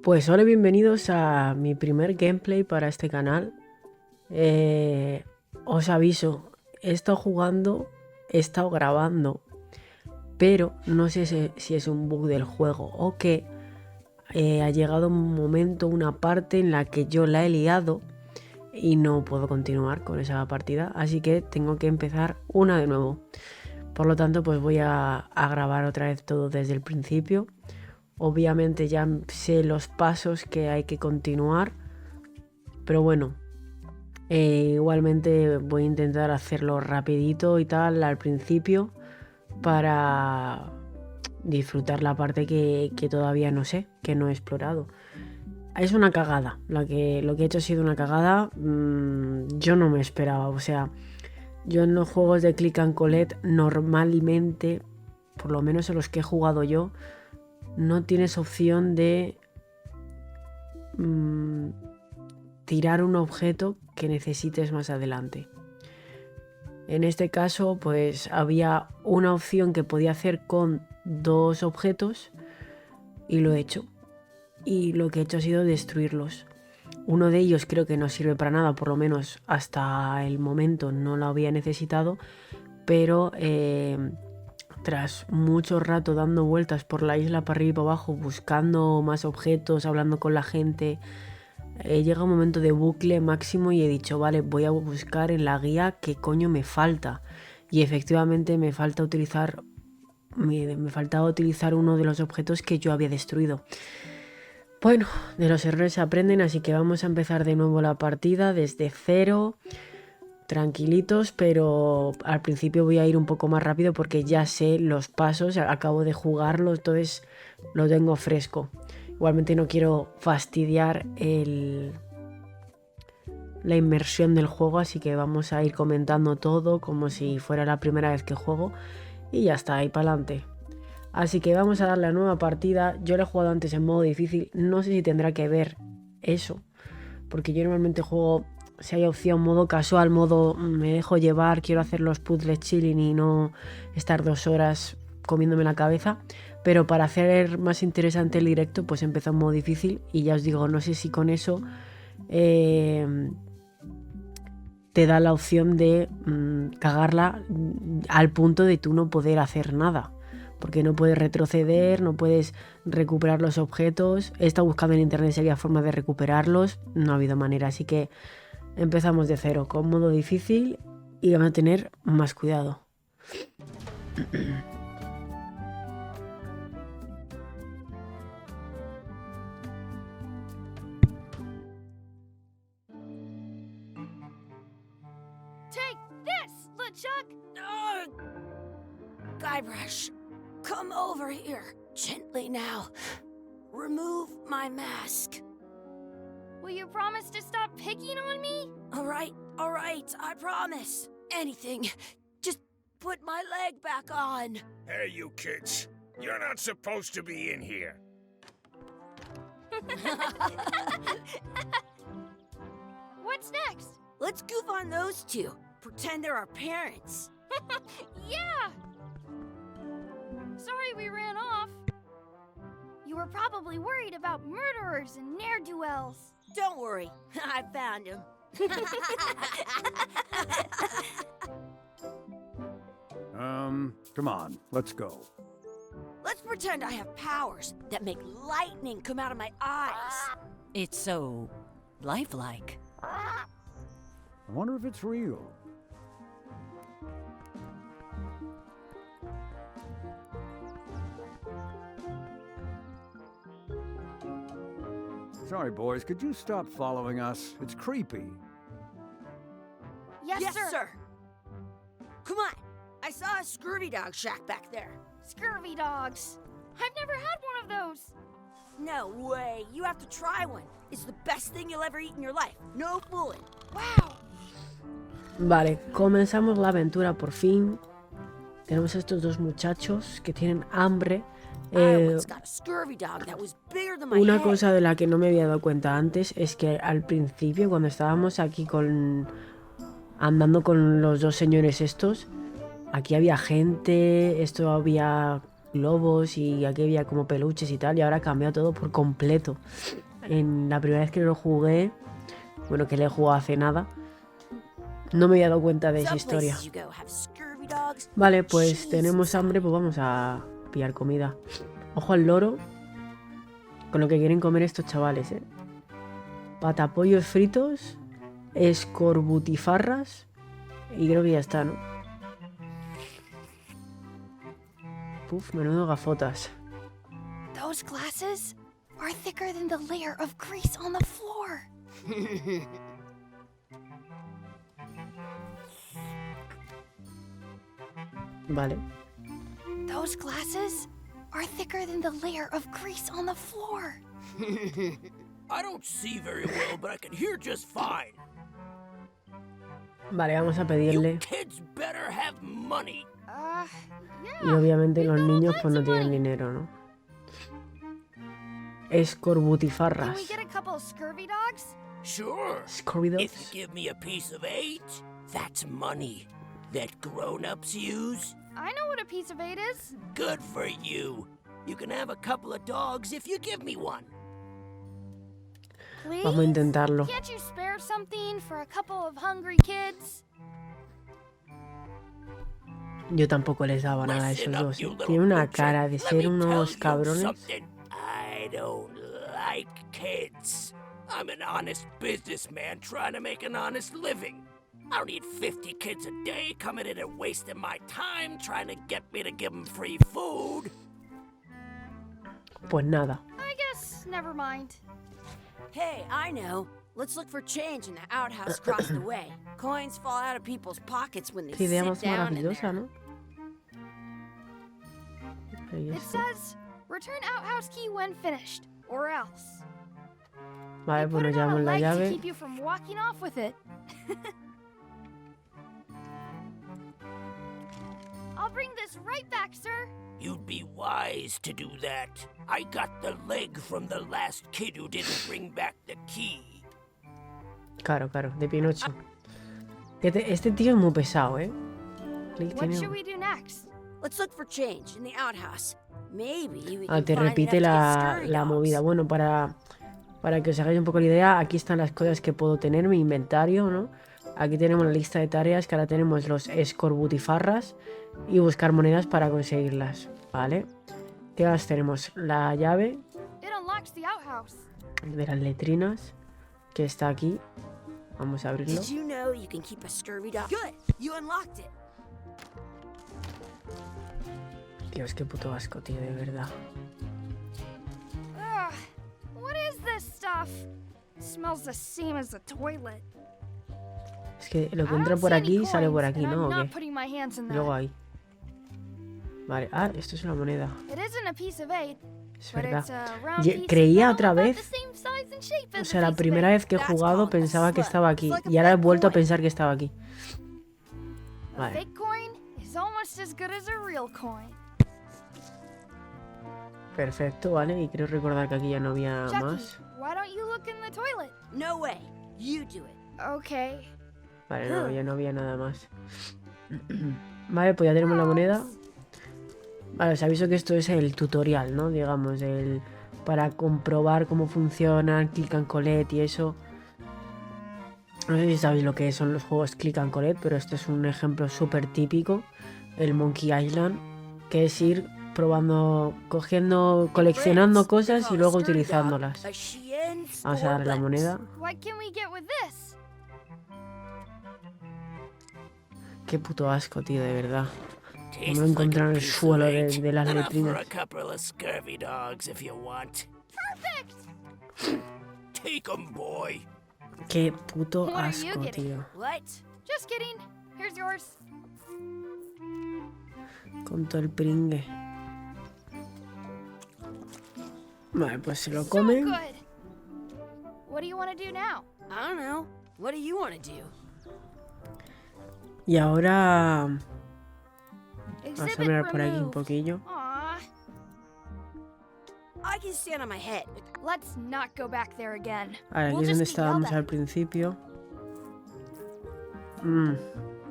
Pues hola, bienvenidos a mi primer gameplay para este canal. Os aviso, he estado jugando, he estado grabando, pero no sé si es un bug del juego o que ha llegado un momento, una parte en la que yo la he liado y no puedo continuar con esa partida, así que tengo que empezar una de nuevo. Por lo tanto, pues voy a grabar otra vez todo desde el principio. Obviamente ya sé los pasos que hay que continuar, pero bueno, igualmente voy a intentar hacerlo rapidito y tal al principio para disfrutar la parte que todavía no sé, que no he explorado. Es una cagada, lo que he hecho ha sido una cagada. Yo no me esperaba, o sea, yo en los juegos de click and collect normalmente, por lo menos en los que he jugado yo, no tienes opción de tirar un objeto que necesites más adelante. En este caso, pues había una opción que podía hacer con 2 objetos y lo he hecho. Y lo que he hecho ha sido destruirlos. Uno de ellos creo que no sirve para nada, por lo menos hasta el momento no lo había necesitado, pero tras mucho rato dando vueltas por la isla para arriba y para abajo, buscando más objetos, hablando con la gente, llega un momento de bucle máximo y he dicho, vale, voy a buscar en la guía qué coño me falta. Y efectivamente me faltaba utilizar uno de los objetos que yo había destruido. Bueno, de los errores se aprenden, así que vamos a empezar de nuevo la partida desde cero. Tranquilitos, pero al principio voy a ir un poco más rápido porque ya sé los pasos, acabo de jugarlo, entonces lo tengo fresco. Igualmente no quiero fastidiar la inmersión del juego, así que vamos a ir comentando todo como si fuera la primera vez que juego y ya está, ahí para adelante. Así que vamos a dar la nueva partida. Yo lo he jugado antes en modo difícil, no sé si tendrá que ver eso, porque yo normalmente juego, si hay opción, modo casual, modo me dejo llevar, quiero hacer los puzzles chilling y no estar 2 horas comiéndome la cabeza. Pero para hacer más interesante el directo, pues empezó en modo difícil y ya os digo, no sé si con eso te da la opción de cagarla al punto de tú no poder hacer nada. Porque no puedes retroceder, no puedes recuperar los objetos. He estado buscando en internet si había forma de recuperarlos. No ha habido manera, así que empezamos de cero, con modo difícil y vamos a tener más cuidado. Take this, LeChuck! Guybrush, come over here. Gently now. Remove my mask. Will you promise to stop picking on me? All right, I promise. Anything. Just put my leg back on. Hey, you kids. You're not supposed to be in here. What's next? Let's goof on those two. Pretend they're our parents. Yeah! Sorry we ran off. You were probably worried about murderers and ne'er-do-wells. Don't worry, I found him. Come on, let's go. Let's pretend I have powers that make lightning come out of my eyes. It's so lifelike. I wonder if it's real. Sorry, boys, could you stop following us? It's creepy. Yes, sir. Come on. I saw a scurvy dog shack back there. Scurvy dogs. I've never had one of those. No way. You have to try one. It's the best thing you'll ever eat in your life. No fooling. Wow. Vale, comenzamos la aventura por fin. Tenemos a estos 2 muchachos que tienen hambre. Una cosa de la que no me había dado cuenta antes es que al principio, cuando estábamos aquí andando con los 2 señores estos, aquí había gente, esto había globos y aquí había como peluches y tal, y ahora ha cambiado todo por completo. En la primera vez que lo jugué, bueno, que le he jugado hace nada, no me había dado cuenta de esa Some historia. places you go have scurvy dogs. Vale, pues cheese tenemos hambre, pues vamos a pillar comida. Ojo al loro, con lo que quieren comer estos chavales, ¿eh? Patapollos fritos, escorbutifarras y creo que ya está, ¿no? Puf, menudo gafotas. Those glasses are thicker than the layer of grease on the floor. Vale. Those glasses are thicker than the layer of grease on the floor. I don't see very well, but I can hear just fine. Vale, vamos a You pedirle. kids better have money. Y Yeah. obviamente we've los got all niños kinds pues no of tienen money. dinero, ¿no? Can we Escorbutifarras. get a couple of scurvy dogs? Sure. Scorbidos. If you give me a piece of 8, that's money that grown-ups use. I know what a piece of 8 is. Good for you. You can have a couple of dogs if you give me one. Please? Vamos a intentarlo. Can't you spare something for a couple of hungry kids? Yo tampoco les daba nada a esos Listen up, dos. you ¿Eh? little Tiene una moocher. cara de Let ser me tell unos you cabrones. something. I don't like kids. I'm an honest businessman trying to make an honest living. I don't need 50 kids a day coming in and wasting my time trying to get me to give them free food. Pues nada. I guess never mind. Hey, I know. Let's look for change in the outhouse across the way. Coins fall out of people's pockets when they Qué idea sit más down in maravillosa, there. ¿no? Ahí It está. says, return outhouse key when finished, or else. Vale, They pues put nos it on a llevamos la leg to llave. keep you from walking off with it. I'll bring this right back, sir. You'd be wise to do that. I got the leg from the last kid who didn't bring back the key. Claro, claro, de Pinocho. Este tío es muy pesado, ¿eh? Click What tiene- should we do next? Let's look for change in the outhouse. Maybe we Ah, can te find repite enough to get la scurry movida. dogs. Bueno, para que os hagáis un poco la idea, aquí están las cosas que puedo tener, mi inventario, ¿no? Aquí tenemos la lista de tareas, que ahora tenemos los escorbutifarras y buscar monedas para conseguirlas, ¿vale? ¿Qué más tenemos? La llave It unlocks the outhouse. de las letrinas, que está aquí. Vamos a abrirlo. Did you know you can keep a scurvy dog? Good, you unlocked it. Dios, qué puto asco, tío, de verdad. Ugh, what is this stuff? It smells the same as the toilet. Es que lo que I entra don't por see any aquí sale por coins, aquí, and ¿no? I'm ¿O not qué? putting my hands in Y that. luego ahí. Vale, esto es una moneda. It isn't a piece of 8, Es but verdad. it's a round Ye- piece of creía metal otra about vez- the same size and shape O as sea, a la piece of primera 8. vez que he That's jugado called a pensaba que slug. estaba aquí. It's like a Y ahora he fake vuelto a coin. pensar que estaba aquí. A Vale. fake coin is almost as good as a real coin. Perfecto, vale. Y creo recordar que aquí ya no había Jackie, más. why don't you look in the toilet? No way, you do it. Okay. Vale, no, ya no había nada más. Vale, pues ya tenemos la moneda. Vale, os aviso que esto es el tutorial, ¿no? Digamos, el para comprobar cómo funcionan click and collect y eso. No sé si sabéis lo que son los juegos click and collect, pero este es un ejemplo súper típico, el Monkey Island, que es ir probando, cogiendo, coleccionando cosas y luego utilizándolas. A Shein Vamos a darle la Sportlet. moneda. What can we get with this? Qué puto asco, tío, de verdad. Tastes No encontraron el piece of suelo de 8. las Enough for letrinas. a couple of scurvy dogs if you want. Perfect! Take 'em, boy. Qué puto What are you asco, getting? tío. What? Just kidding. Here's yours. Con todo el pringue. Vale, pues se lo So comen. good. What do you want to do now? I don't know. What do you want to do? Y ahora vamos a Exhibit mirar por aquí un removed. poquillo. Aw, I can stand on my head. let's not go back there again. Ahora, aquí We'll es donde just get yelled estábamos at. al principio.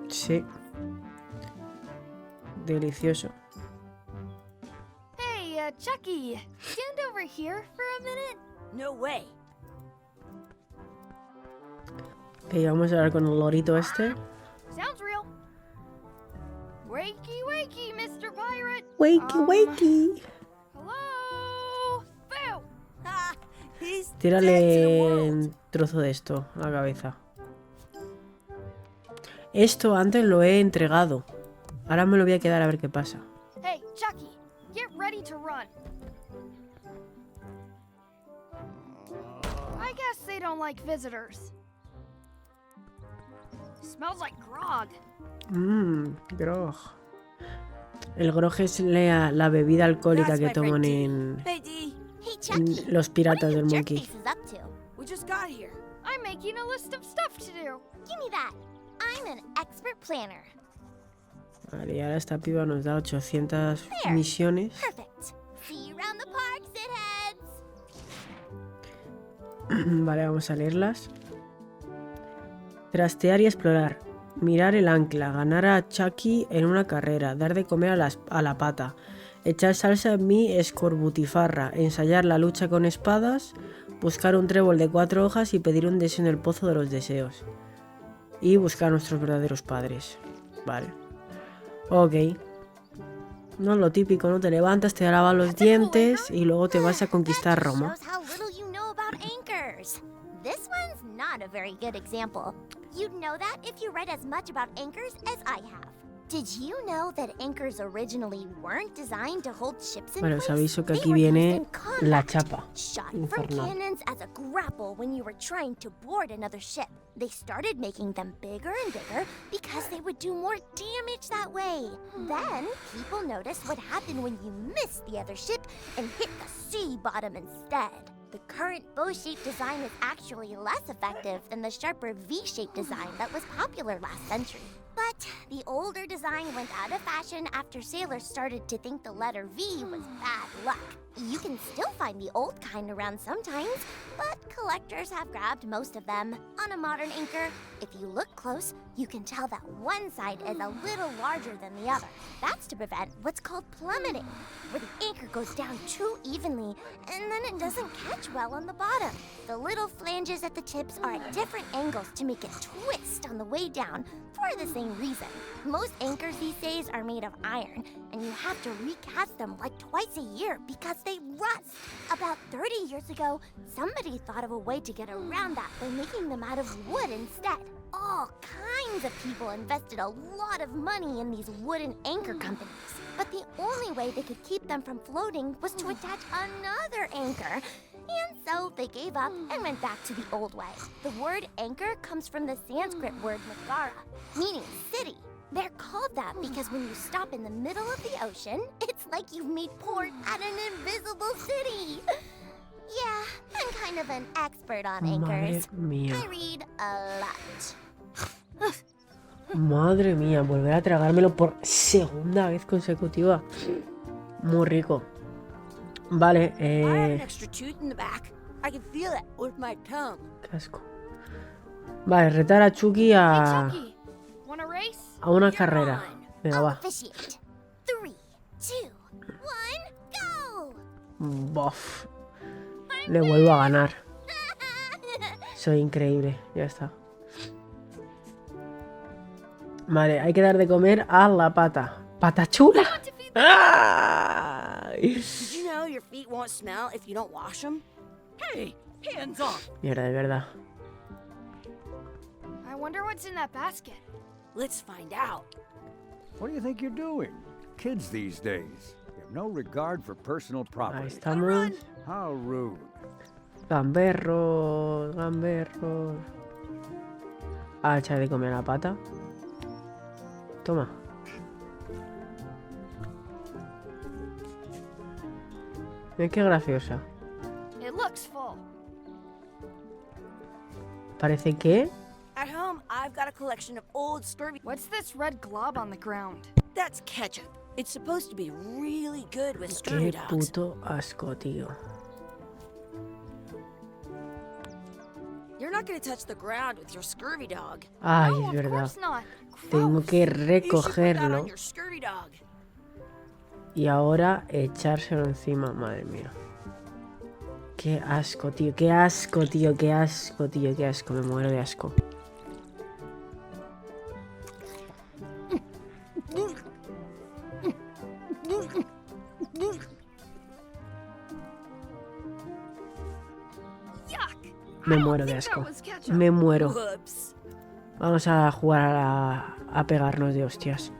Sí. Delicioso. Chucky, stand over here for a minute. No way. Ok, vamos a hablar con el lorito este. Sounds real. Wakey, wakey, Mr. Pirate. Wakey, wakey. Hello? Boo! Ha! He's dead to the Tírale world. un trozo de esto a la cabeza. Esto antes lo he entregado. Ahora me lo voy a quedar a ver qué pasa. Hey, Chucky, get ready to run. I guess they don't like visitors. Smells like grog. Grog. El grog es la bebida alcohólica That's que my friend toman Dee. en Hey, Dee. Hey, Chucky. los piratas del What are you Monkey. jerkfaces up to? We just got here. I'm making a list of stuff to do. Give me that. I'm an expert planner. Vale, y ahora esta piba nos da 800 misiones. Perfect. See you around the park, shitheads. Vale, vamos a leerlas. Trastear y explorar. Mirar el ancla. Ganar a Chucky en una carrera. Dar de comer a la pata. Echar salsa en mi escorbutifarra. Ensayar la lucha con espadas. Buscar un trébol de 4 hojas y pedir un deseo en el pozo de los deseos. Y buscar a nuestros verdaderos padres. Vale. Ok. No es lo típico, ¿no? Te levantas, te lavas los dientes y luego te vas a conquistar That just Roma. shows how little you know about anchors. This one's not a very good example. You'd know that if you read as much about anchors as I have. Did you know that anchors originally weren't designed to hold ships in Vale, place? os aviso que They aquí were used viene in combat. la chapa Shot from infernal. cannons as a grapple when you were trying to board another ship. They started making them bigger and bigger because they would do more damage that way. Then, people noticed what happened when you missed the other ship and hit the sea bottom instead. The current bow-shaped design is actually less effective than the sharper V-shaped design that was popular last century. But the older design went out of fashion after sailors started to think the letter V was bad luck. You can still find the old kind around sometimes, but collectors have grabbed most of them. On a modern anchor, if you look close, you can tell that one side is a little larger than the other. That's to prevent what's called plummeting, where the anchor goes down too evenly and then it doesn't catch well on the bottom. The little flanges at the tips are at different angles to make it twist on the way down for the same reason. Most anchors these days are made of iron, and you have to recast them like twice a year because they rust. About 30 years ago, somebody thought of a way to get around that by making them out of wood instead. All kinds of people invested a lot of money in these wooden anchor companies. But the only way they could keep them from floating was to attach another anchor. And so they gave up and went back to the old way. The word anchor comes from the Sanskrit word nagara, meaning city. They're called that because when you stop in the middle of the ocean, it's like you've made port at an invisible city. Yeah, I'm kind of an expert on Madre anchors. mía. I read a lot. Madre mía, volver a tragármelo por segunda vez consecutiva. Muy rico. Vale, I have an extra tooth in the back. I can feel it with my tongue. qué asco. Vale, retar a Chucky Hey, a Chucky, wanna race? una You're carrera. on. Venga, I'll va. officiate. 3, 2, 1, go! Bof. Le vuelvo a ganar. Soy increíble. Ya está. Vale, hay que dar de comer a la pata. ¡Pata chula! ¡Ay! Did you know your feet won't smell if you don't wash them? Hey, hands off! Mierda, de verdad. I wonder what's in that basket. Let's find out. What do you think you're doing? Kids these days. They have no regard for personal Ahí property. estamos. How rude. Gamberros, gamberros. A echar de comer a la pata. Toma. Mira qué graciosa. It looks full. Parece que... At home, I've got a collection of old scurvy. What's this red glob on the ground? That's ketchup. It's supposed to be really good with scurvy Qué dogs. puto asco, tío. You're not gonna touch the ground with your scurvy dog. Ay, No, es of verdad. course not. Tengo Gross. que You should put that recogerlo on your scurvy dog. Y ahora echárselo encima, madre mía. Qué asco, tío, qué asco, tío, qué asco, tío, qué asco, me muero de asco. Me muero de asco. Me muero. Whoops. Vamos a jugar a pegarnos de hostias.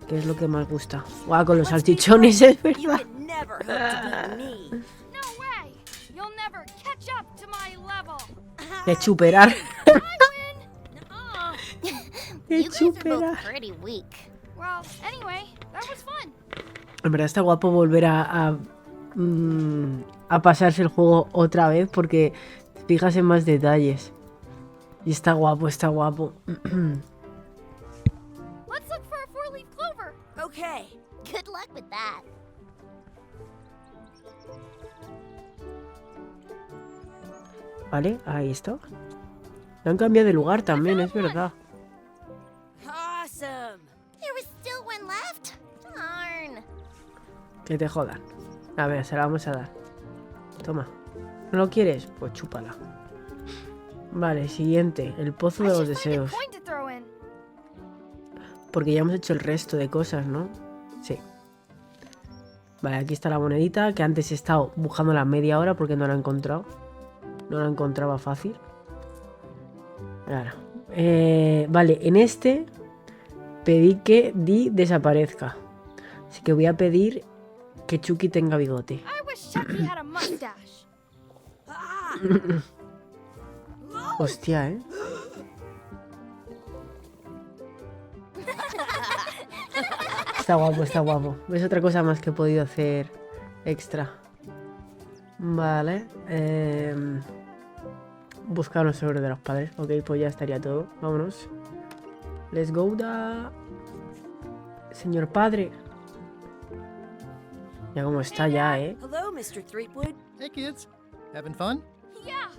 ¿Qué es lo que más gusta? Guau, con los salchichones, es You verdad. could never hope to beat me. No way! You'll never catch up to my level. De chuperar. Nuh-uh. De You guys are both chuperar. pretty weak. Well, anyway, that was fun. En verdad está guapo volver a pasarse el juego otra vez porque te fijas en más detalles. Y está guapo, está guapo. Let's look for a four-leaf clover. Okay. Good luck with that. Vale, ahí está. Le han cambiado de lugar también, es verdad. Awesome. There was still one left. Darn. Que te jodan. A ver, se la vamos a dar. Toma. ¿No lo quieres? Pues chúpala. Vale, siguiente. El pozo I de los should find a deseos. coin to throw in. Porque ya hemos hecho el resto de cosas, ¿no? Sí. Vale, aquí está la monedita, que antes he estado buscando la media hora porque no la he encontrado. No la encontraba fácil. Ahora. Vale, en este pedí que Dee desaparezca. Así que voy a pedir que Chucky tenga bigote. I wish Chucky had a mustache. Ah. Hostia, ¿eh? Está guapo, está guapo. Es otra cosa más que he podido hacer extra. Vale. Buscar los sobres de los padres. Ok, pues ya estaría todo. Vámonos. Let's go da... Señor padre. Ya como está ya, ¿eh? Hello, Mr. Threepwood. Hey kids, having fun? Yeah.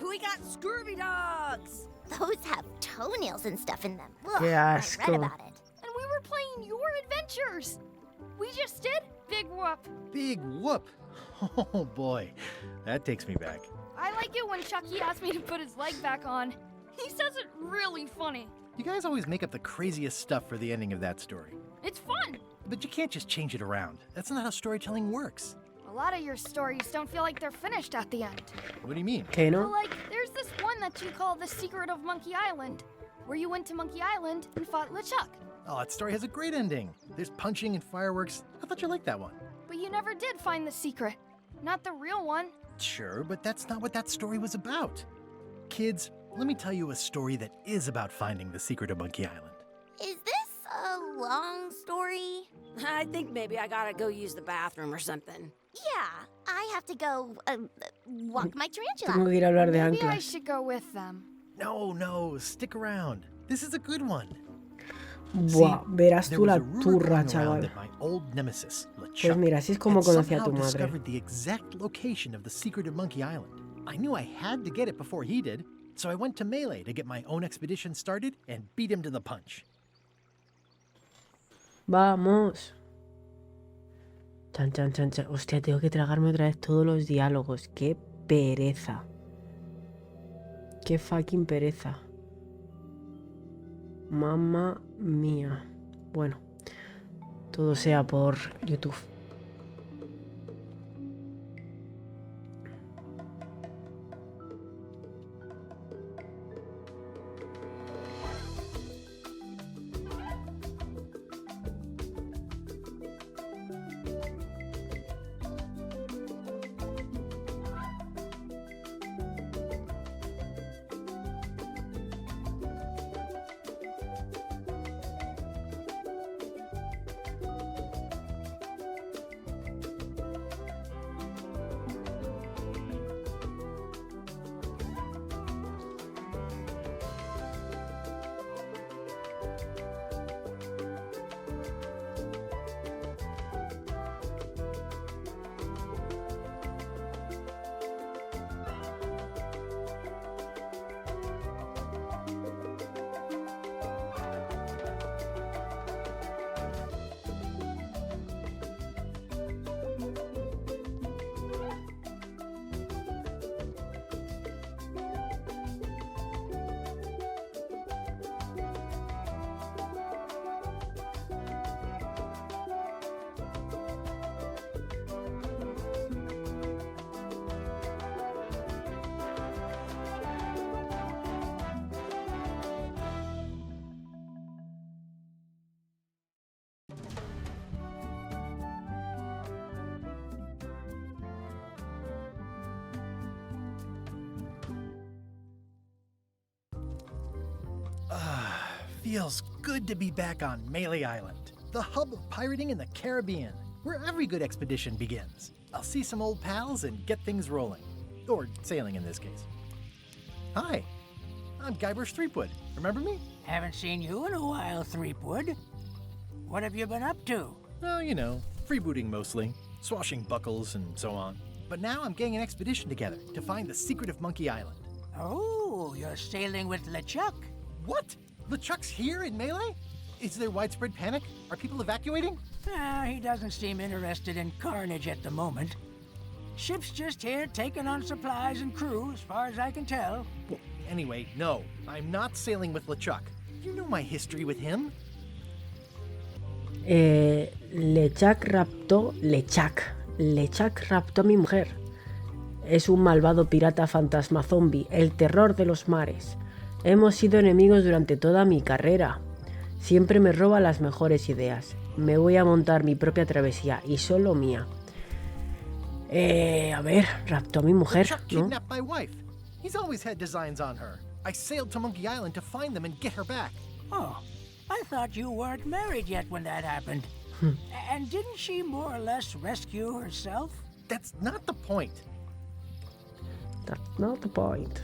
We got scurvy dogs. Those have toenails and stuff in them. Ugh, Qué I asco. read about it. And we were playing your adventures. We just did Big Whoop. Big whoop! Oh boy, that takes me back. I like it when Chucky asks me to put his leg back on. He says it really funny. You guys always make up the craziest stuff for the ending of that story. It's fun. But you can't just change it around. That's not how storytelling works. A lot of your stories don't feel like they're finished at the end. What do you mean? ¿Qué Well, no? like, there's this one that you call The Secret of Monkey Island, where you went to Monkey Island and fought LeChuck. Oh, that story has a great ending. There's punching and fireworks. I thought you liked that one. But you never did find the secret. Not the real one. Sure, but that's not what that story was about. Kids, let me tell you a story that is about finding the secret of Monkey Island. Is this a long story? I think maybe I gotta go use the bathroom or something. Yeah, I have to go walk my Tengo tarantula. que ir a hablar de Maybe I anclas. should go with them. No, stick around. This is a good one. Buah, verás There tú was la a rumor turra, going around chaval. that my old nemesis, Pues LeChuck, mira, así es como had conocí a tu somehow madre. discovered the exact location of the secret of Monkey Island. I knew I had to get it before he did, so I went to Melee to get my own expedition started and beat him to the punch. Vamos. Chan, chan, chan, chan. Hostia, tengo que tragarme otra vez todos los diálogos. Qué pereza. Qué fucking pereza. Mamma mía. Bueno, todo sea por YouTube. feels good to be back on Melee Island, the hub of pirating in the Caribbean, where every good expedition begins. I'll see some old pals and get things rolling. Or sailing in this case. Hi, I'm Guybrush Threepwood. Remember me? Haven't seen you in a while, Threepwood. What have you been up to? Oh, you know, freebooting mostly, swashing buckles and so on. But now I'm getting an expedition together to find the secret of Monkey Island. Oh, you're sailing with LeChuck. What? LeChuck's here in Melee? Is there widespread panic? Are people evacuating? He doesn't seem interested in carnage at the moment. Ship's just here taking on supplies and crew, as far as I can tell. Well, anyway, no, I'm not sailing with LeChuck. You know my history with him. LeChuck raptó a mi mujer. Es un malvado pirata fantasma zombie, el terror de los mares. Hemos sido enemigos durante toda mi carrera. Siempre me roba las mejores ideas. Me voy a montar mi propia travesía, y solo mía. A ver, raptó a mi mujer, LeChuck ¿no? kidnapped my wife. He's always had designs on her. I sailed to Monkey Island to find them and get her back. Oh, I thought you weren't married yet when that happened. And didn't she more or less rescue herself? That's not the point. That's not the point.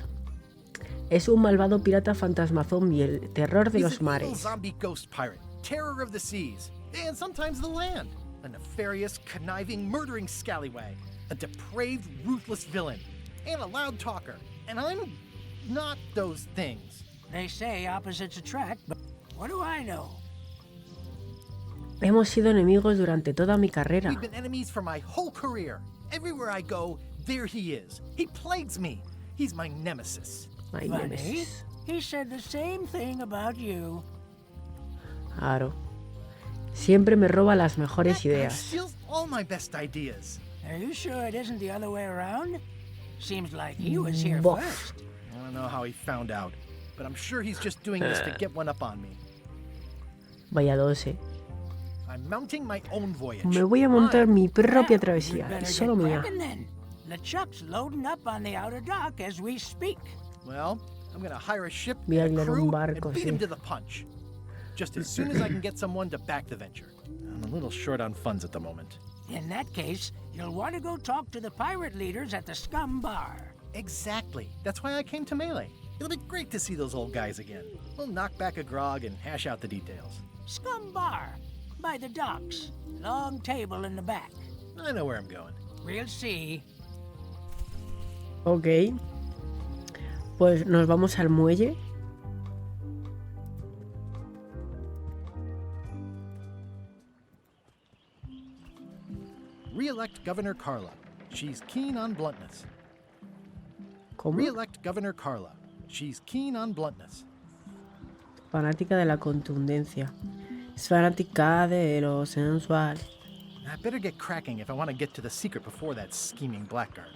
Es un malvado pirata fantasma zombie, el terror de He's los an evil mares. zombie ghost pirate, terror of the seas, and sometimes the land. A nefarious, conniving, murdering scallywag. A depraved, ruthless villain. And a loud talker. And I'm not those things. They say opposites attract, but what do I know? Hemos sido enemigos durante toda mi carrera. We've been enemies for my whole career. Everywhere I go, there he is. He plagues me. He's my nemesis. Ay, Funny. Nemesis. He said the same thing about you. Claro. Siempre me roba las mejores That guy ideas. steals all my best ideas. Are you sure it isn't the other way around? Seems like he was here Bof. first. I don't know how he found out, but I'm sure he's just doing this to get one up on me. Vaya dos, eh. I'm mounting my own voyage. Me voy a montar mi propia Well, travesía, you'd better solo get mía. cracking then. LeChuck's loading up on the outer dock as we speak. Well, I'm gonna hire a ship Voy a and a alquilar un crew barco, and beat sí. him to the punch. Just as soon as I can get someone to back the venture. I'm a little short on funds at the moment. In that case, you'll want to go talk to the pirate leaders at the Scum Bar. Exactly. That's why I came to Melee. It'll be great to see those old guys again. We'll knock back a grog and hash out the details. Scum Bar, by the docks. Long table in the back. I know where I'm going. We'll see. Ok. Pues nos vamos al muelle. Re-elect Governor Carla. She's keen on bluntness. ¿Cómo? Re-elect Governor Carla. She's keen on bluntness. Fanática de la contundencia. Es fanática de lo sensual. I better get cracking if I want to get to the secret before that scheming blackguard.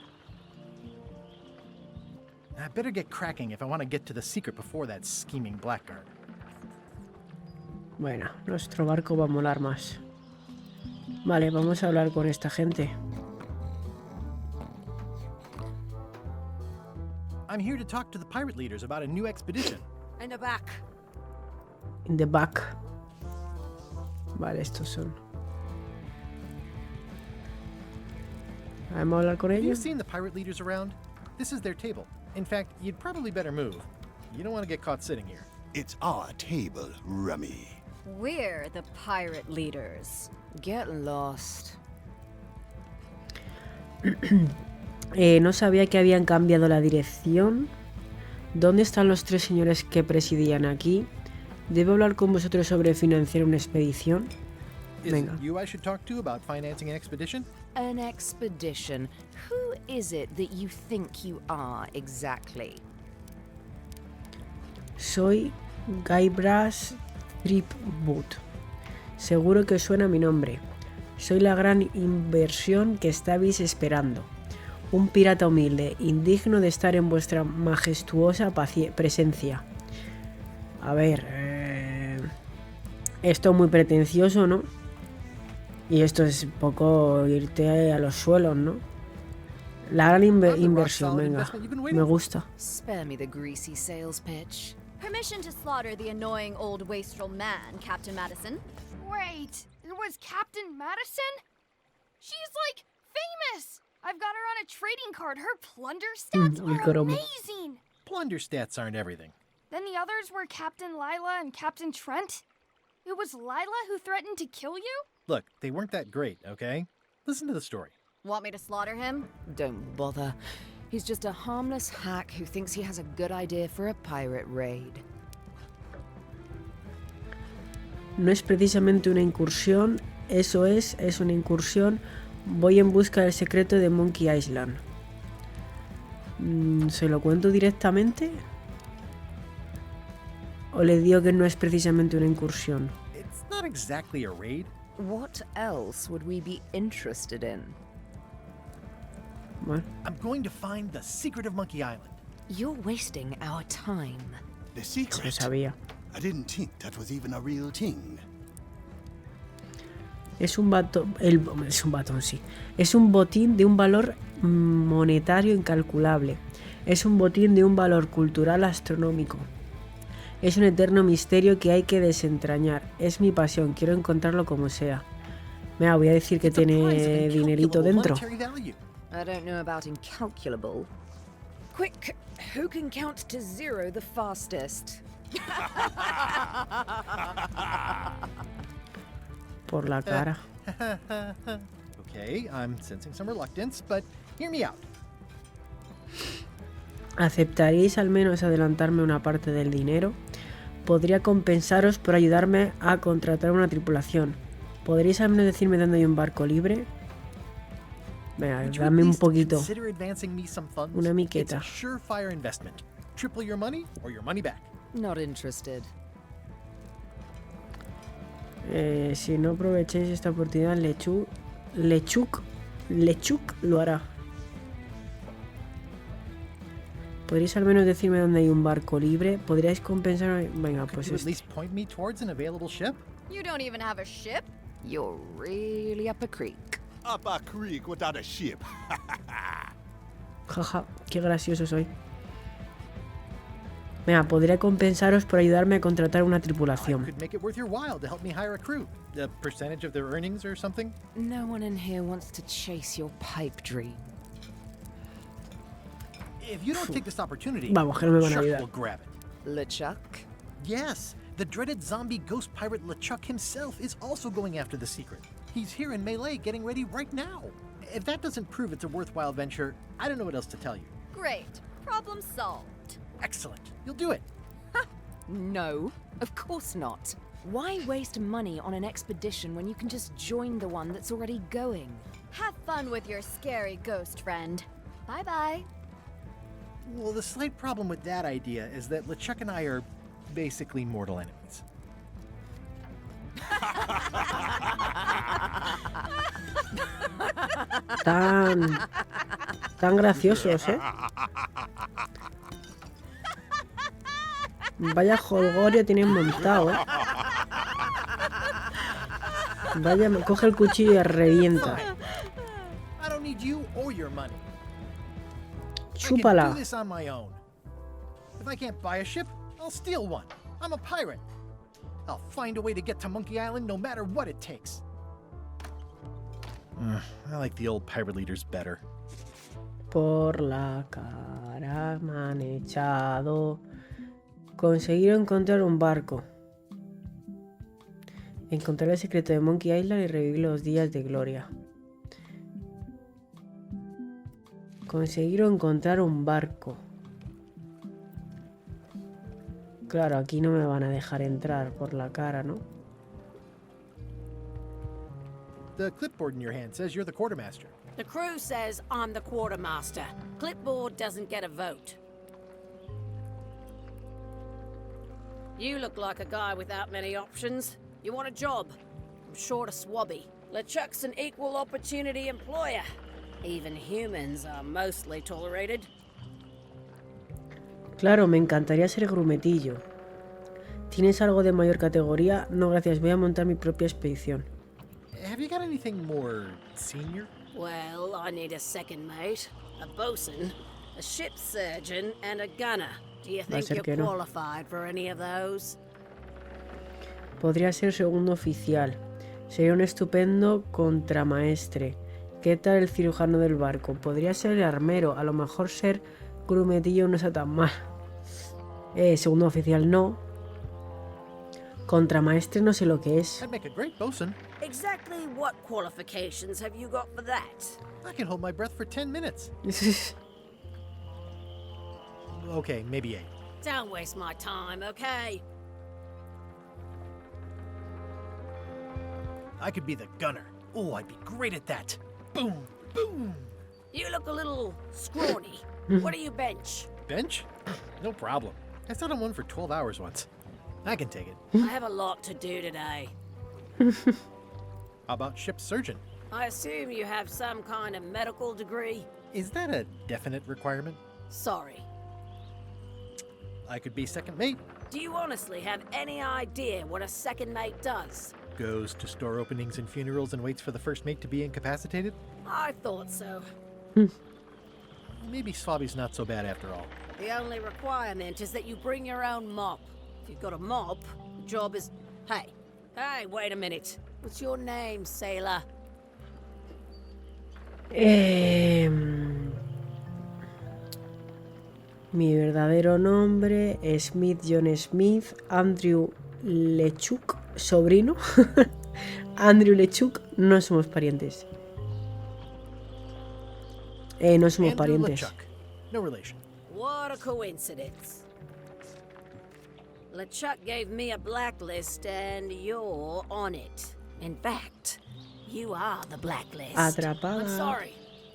I better get cracking if I want to get to the secret before that scheming blackguard. Bueno, nuestro barco va a molar más. Vale, vamos a hablar con esta gente. I'm here to talk to the pirate leaders about a new expedition. In the back. In the back. Vale, estos son. Vamos a hablar con Have you ellos. seen the pirate leaders around? This is their table. In fact, you'd probably better move. You don't want to get caught sitting here. It's our table, Rummy. We're the pirate leaders. Get lost. No sabía que habían cambiado la dirección. ¿Dónde están los tres señores que presidían aquí? ¿Debo hablar con vosotros sobre financiar una expedición? Is Venga. it you I should talk to about financing an expedition? An expedition. Who is it that you think you are exactly? Soy Guybrush Threepwood. Seguro que os suena mi nombre. Soy la gran inversión que estabais esperando. Un pirata humilde, indigno de estar en vuestra majestuosa presencia. A ver, esto es muy pretencioso, ¿no? Y esto es un poco irte a los suelos, ¿no? La gran inversión, venga, me gusta. Spare me the greasy sales pitch. Permission to slaughter the annoying old wastrel man, Captain Madison. Wait, it was Captain Madison? She's like famous! I've got her on a trading card. Her plunder stats are amazing! Plunder stats aren't everything. Then the others were Captain Lila and Captain Trent? It was Lila who threatened to kill you? Look, they weren't that great, okay? Listen to the story. Want me to slaughter him? Don't bother. He's just a harmless hack who thinks he has a good idea for a pirate raid. No es precisamente una incursión, es una incursión. Voy en busca del secreto de Monkey Island. ¿Se lo cuento directamente? ¿O le digo que no es precisamente una incursión? It's not exactly a raid. What else would we be interested in? Bueno, I'm going to find the secret of Monkey Island. You're wasting our time. The lo secret? sabía. I didn't think that was even a real thing. Es un batón, es un batón, sí. Es un botín de un valor monetario incalculable. Es un botín de un valor cultural astronómico. Es un eterno misterio que hay que desentrañar. Es mi pasión, quiero encontrarlo como sea. Mira, voy a decir que It's a prize of tiene dinerito incalculable dentro. monetary value. I don't know about incalculable. Quick, who can count to 0 the fastest? Por la cara. Okay, I'm sensing some reluctance, but hear me out. ¿Aceptaríais al menos adelantarme una parte del dinero? Podría compensaros por ayudarme a contratar una tripulación. ¿Podríais al menos decirme dónde hay un barco libre? Venga, Would you at dame un least poquito. consider advancing me some funds? Una It's miqueta. a surefire investment. Triple your money or your money back. Not interested. Si no aprovecháis esta oportunidad, Lechuk lo hará. ¿Podríais al menos decirme dónde hay un barco libre? ¿Podríais compensar? Venga, Could pues you at este. least point me towards an available ship? You don't even have a ship? You're really up a creek. Up a creek without a ship. Jaja, qué gracioso soy. Venga, podría compensaros por ayudarme a contratar una I tripulación. could make it worth your while to help me hire a crew. A percentage of their earnings or something? No one in here wants to chase your pipe dream. If you don't take this opportunity, Vamos, que no me van a Chuck ayudar. will grab it. LeChuck? Yes, the dreaded zombie ghost pirate LeChuck himself is also going after the secret. He's here in Melee getting ready right now. If that doesn't prove it's a worthwhile venture, I don't know what else to tell you. Great. Problem solved. Excellent. You'll do it. No, of course not. Why waste money on an expedition when you can just join the one that's already going? Have fun with your scary ghost friend. Bye-bye. Well, the slight problem with that idea is that LeChuck and I are basically mortal enemies. Tan graciosos, ¿eh? Vaya jolgorio tienen montado, ¿eh? Vaya, coge el cuchillo y revienta. I don't need you or your money. I can Chúpala. do this on my own. If I can't buy a ship, I'll steal one. I'm a pirate. I'll find a way to get to Monkey Island no matter what it takes. I like the old pirate leaders better. Por la cara me han echado. Conseguir encontrar un barco. Encontrar el secreto de Monkey Island y revivir los días de gloria. Conseguir encontrar un barco. Claro, aquí no me van a dejar entrar por la cara, ¿no? The clipboard in your hand says you're the quartermaster. The crew says I'm the quartermaster. Clipboard doesn't get a vote. You look like a guy without many options. You want a job? I'm short of swabby. LeChuck's an equal opportunity employer. Even humans are mostly tolerated. Claro, me encantaría ser grumetillo. ¿Tienes algo de mayor categoría? No, gracias, voy a montar mi propia expedición. Have you got anything more senior? Well, I need a second mate, a bosun, a ship's surgeon, and a gunner. Do you Va a think ser you're que no. qualified for any of those? Podría ser segundo oficial. Sería un estupendo contramaestre. ¿Qué tal el cirujano del barco? Podría ser el armero. A lo mejor ser grumetillo no está tan mal. Segundo oficial no. Contramaestre no sé lo que es. I'd make a great bosun. Exactly what qualifications have you got for that? I can hold my breath for 10 minutes. Okay, maybe 8. Don't waste my time, okay? I could be the gunner. Oh, I'd be great at that. Boom, boom. You look a little scrawny. What do you bench? Bench? No problem. I sat on one for 12 hours once. I can take it. I have a lot to do today. How about ship surgeon? I assume you have some kind of medical degree? Is that a definite requirement? Sorry. I could be second mate. Do you honestly have any idea what a second mate does? Goes to store openings and funerals and waits for the first mate to be incapacitated? I thought so. Maybe Swabby's not so bad after all. The only requirement is that you bring your own mop. If you've got a mop, the job is... Hey, wait a minute. What's your name, sailor? Mi verdadero nombre es Smith John Smith, Andrew Lechuk, sobrino. Andrew Lechuk, no somos parientes. No somos Andrew parientes. LeChuck. No relation. What a coincidence. LeChuck gave me a blacklist and you're on it. In fact, you are the blacklist. Atrapada. I'm sorry.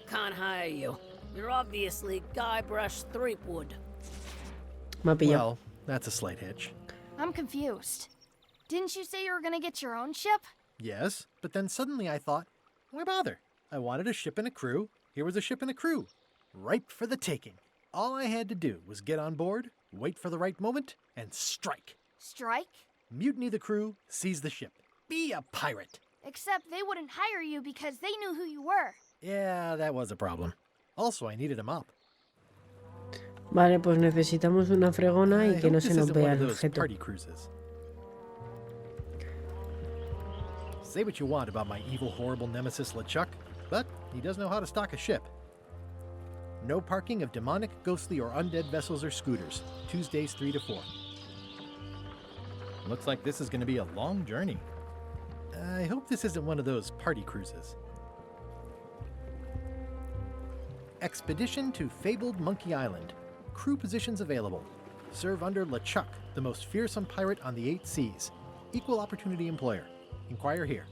Can't hire you. You're obviously Guybrush Threepwood. Me ha pillado. Well, that's a slight hitch. I'm confused. Didn't you say you were gonna get your own ship? Yes, but then suddenly I thought, why bother? I wanted a ship and a crew. Here was a ship and a crew. Ripe for the taking. All I had to do was get on board, wait for the right moment, and strike. Strike? Mutiny the crew, seize the ship. Be a pirate. Except they wouldn't hire you because they knew who you were. Yeah, that was a problem. Also, I needed a mop. Vale, pues necesitamos una fregona y I que no hope se this nos isn't one vea of el those objeto. party cruises. Say what you want about my evil, horrible nemesis LeChuck, but he does know how to stock a ship. No parking of demonic, ghostly, or undead vessels or scooters. Tuesdays 3 to 4. Looks like this is going to be a long journey. I hope this isn't one of those party cruises. Expedition to fabled Monkey Island. Crew positions available. Serve under LeChuck, the most fearsome pirate on the 8 seas. Equal opportunity employer. Inquire here.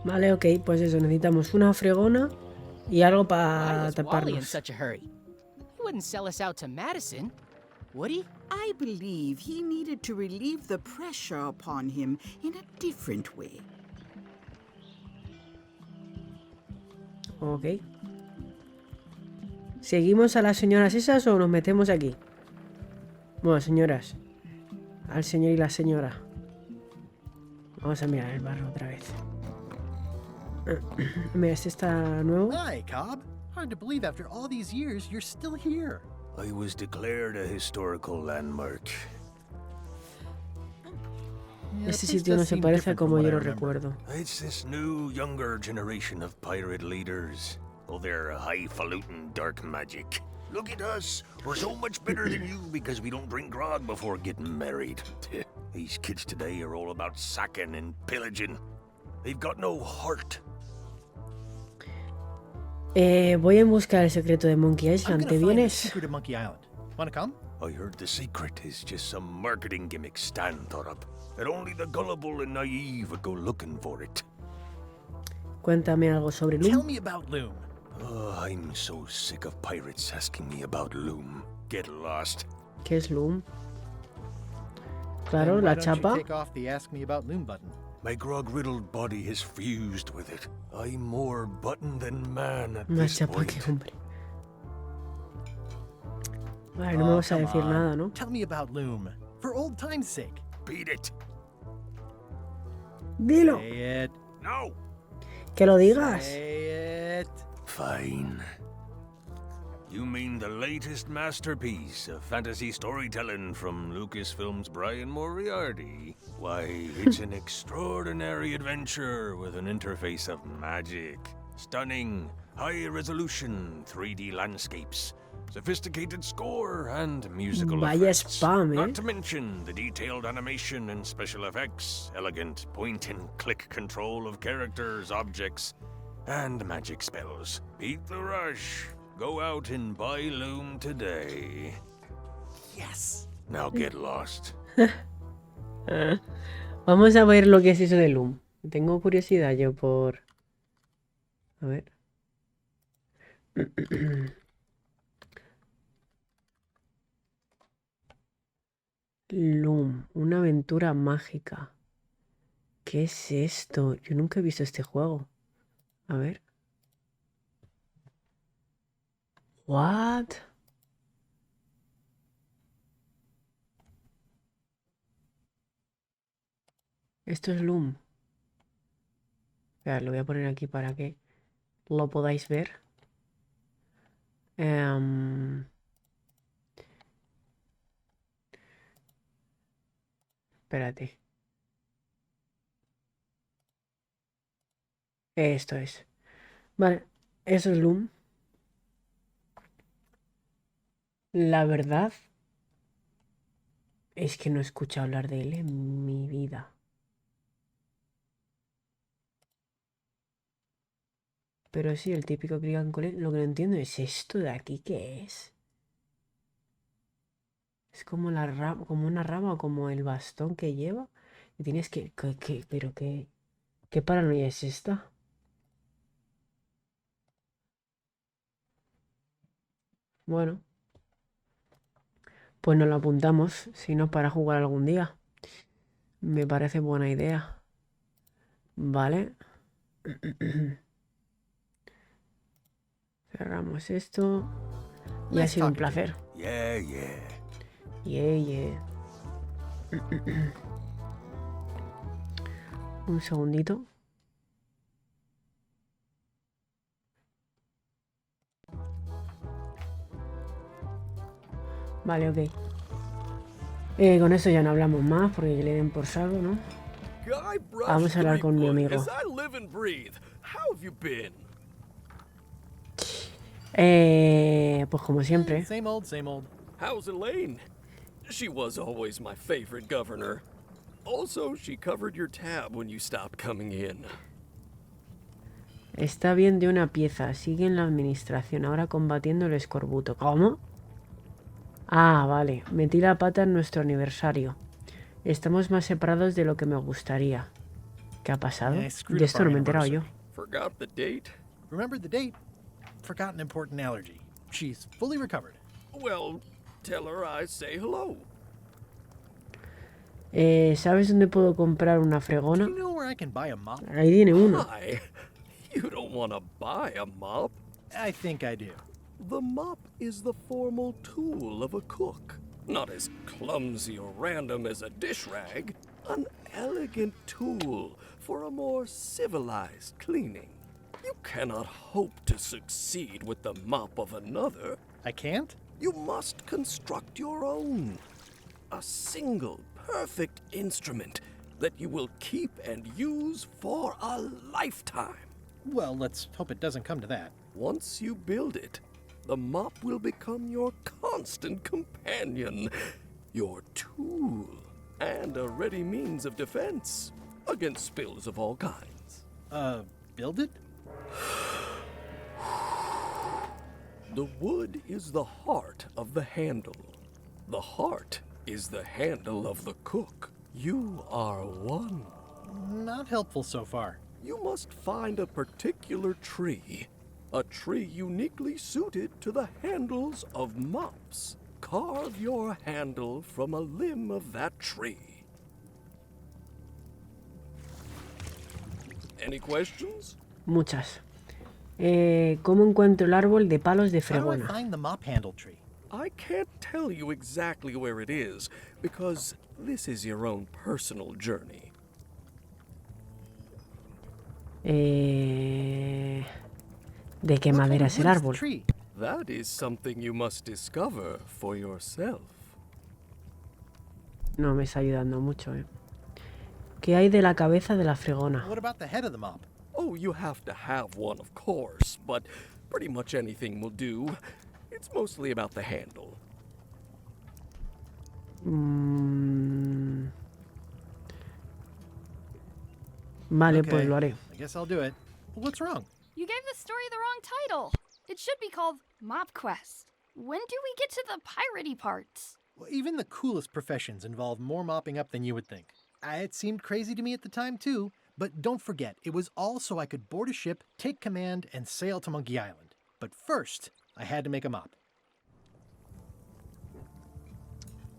Vale, ok, pues eso, necesitamos una fregona y algo para Why was Wally in taparnos. such a hurry? He wouldn't sell us out to Madison, would he? I believe he needed to relieve the pressure upon him in a different way. Ok. ¿Seguimos a las señoras esas o nos metemos aquí? Bueno, señoras. Al señor y la señora. Vamos a mirar el barro otra vez. Mira, este está nuevo. Hi, Cobb. Hard to believe after all these years you're still here. I was declared a historical landmark. Yeah, Este the place sitio no does se seem parece a different from como what yo I lo remember. recuerdo. It's this new, younger generation of pirate leaders. Oh, they're highfalutin dark magic. Look at us. We're so much better than you because we don't drink grog before getting married. These kids today are all about sacking and pillaging. They've got no heart. Voy en busca del secreto de Monkey I'm Island. gonna ¿Te find the vienes? secret of Monkey Island. Wanna come? I heard the secret is just some marketing gimmick Stan thought up. That only the gullible and naive would go looking for it. Cuéntame algo sobre Tell Loom. me about Loom. Oh, I'm so sick of pirates asking me about Loom. Get lost. ¿Qué es Loom? Claro, Then la why don't chapa. you take off the Ask Me About Loom button? My grog-riddled body has fused with it. I'm more button than man at Una this chapa, point. qué hombre. Vale, no me Oh, vas a come decir on. nada, ¿no? Tell me about Loom. For old time's sake. Beat it. Dilo. Say it. No. Que lo digas. Say it. Fine. You mean the latest masterpiece of fantasy storytelling from Lucasfilm's Brian Moriarty? Why, it's an extraordinary adventure with an interface of magic. Stunning, high-resolution 3D landscapes, sophisticated score, and musical Vaya effects. spam, Not to mention the detailed animation and special effects, elegant point-and-click control of characters, objects, and magic spells. Beat the rush. Go out and buy Loom today. Yes. Now get lost. Vamos a ver lo que es eso de Loom. Tengo curiosidad yo por... A ver. Loom, una aventura mágica. ¿Qué es esto? Yo nunca he visto este juego. A ver. What? Esto es Loom. Espera, lo voy a poner aquí para que lo podáis ver. Espérate. Esto es. Vale, eso es Loom. La verdad es que no he escuchado hablar de él en mi vida. Pero sí, el típico click and collect. Lo que no entiendo es esto de aquí, ¿qué es? Es como la rama, como una rama o como el bastón que lleva. Y tienes pero ¿qué paranoia es esta? Bueno, pues nos lo apuntamos, si no para jugar algún día. Me parece buena idea. Vale. Cerramos esto. Y ha sido un placer. Yeah, yeah. Yeah, yeah. Un segundito. Vale, ok. Con eso ya no hablamos más porque ya le den por salvo, ¿no? Vamos a hablar con mi amigo. Pues como siempre. Same old, same old. How's Elaine? She was always my favorite governor. Also, she covered your tab when you stopped coming in. Está bien de una pieza. Sigue en la administración. Ahora combatiendo el escorbuto. ¿Cómo? Ah, vale. Metí la pata en nuestro aniversario. Estamos más separados de lo que me gustaría. ¿Qué ha pasado? De esto no me he enterado yo. Forgot the date? Remember the date? Forgot an important allergy. She's fully recovered. Well, tell her I say hello. ¿Sabes dónde puedo comprar una fregona? Do you know where I can buy a mop? Ahí tiene uno. Why? You don't want to buy a mop. I think I do. The mop is the formal tool of a cook. Not as clumsy or random as a dish rag. An elegant tool for a more civilized cleaning. You cannot hope to succeed with the mop of another. I can't? You must construct your own. A single, perfect instrument that you will keep and use for a lifetime. Well, let's hope it doesn't come to that. Once you build it, the mop will become your constant companion, your tool, and a ready means of defense against spills of all kinds. Build it? The wood is the heart of the handle. The heart is the handle of the cook. You are one. Not helpful so far. You must find a particular tree. A tree uniquely suited to the handles of mops. Carve your handle from a limb of that tree. Any questions? Muchas. ¿Cómo encuentro el árbol de palos de How do I fregona? find the mop handle tree? I can't tell you exactly where it is, because this is your own personal journey. ¿De qué madera es el árbol? Tree. That is something you must discover for yourself. No me está ayudando mucho, ¿eh? ¿Qué hay de la cabeza de la fregona? What about the head of the mop? Oh, you have to have one, of course, but pretty much anything will do. It's mostly about the handle. Vale, Okay, pues lo haré. I guess I'll do it. What's wrong? You gave the story the wrong title. It should be called Mop Quest. When do we get to the piratey parts? Well, even the coolest professions involve more mopping up than you would think. It seemed crazy to me at the time, too. But don't forget, it was all so I could board a ship, take command, and sail to Monkey Island. But first, I had to make a mop.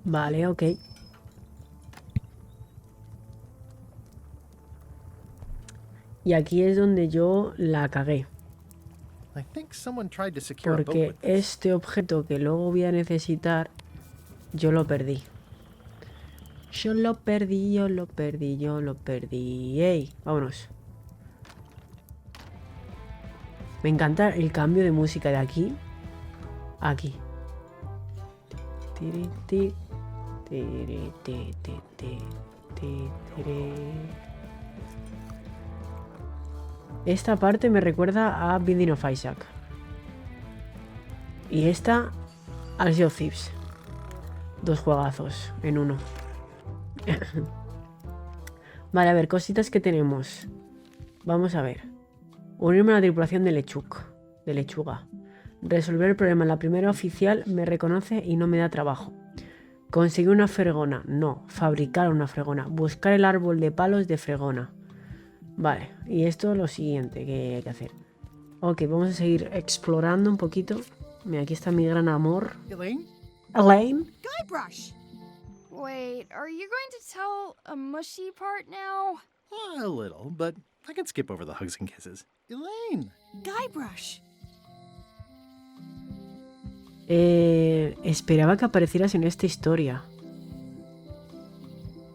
Vale, ok. Y aquí es donde yo la cagué. I think someone tried to secure a boat Porque with this. este objeto que luego voy a necesitar, yo lo perdí. Yo lo perdí, yo lo perdí, yo lo perdí. ¡Ey! Vámonos. Me encanta el cambio de música de aquí a aquí. Tiri, ti, tiri, ti, ti, ti, ti, tiri. Esta parte me recuerda a Binding of Isaac. Y esta al Sea of Thieves. Dos juegazos en uno. Vale, a ver, cositas que tenemos. Vamos a ver. Unirme a la tripulación de lechuga. Resolver el problema. La primera oficial me reconoce y no me da trabajo. Conseguir una fregona. No, fabricar una fregona. Buscar el árbol de palos de fregona. Vale, y esto es lo siguiente que hay que hacer. Ok, vamos a seguir explorando un poquito. Mira, aquí está mi gran amor. Elaine? Elaine. Guybrush! Wait, are you going to tell a mushy part now? A little, but I can skip over the hugs and kisses. Elaine! Guybrush! Esperaba que aparecieras en esta historia.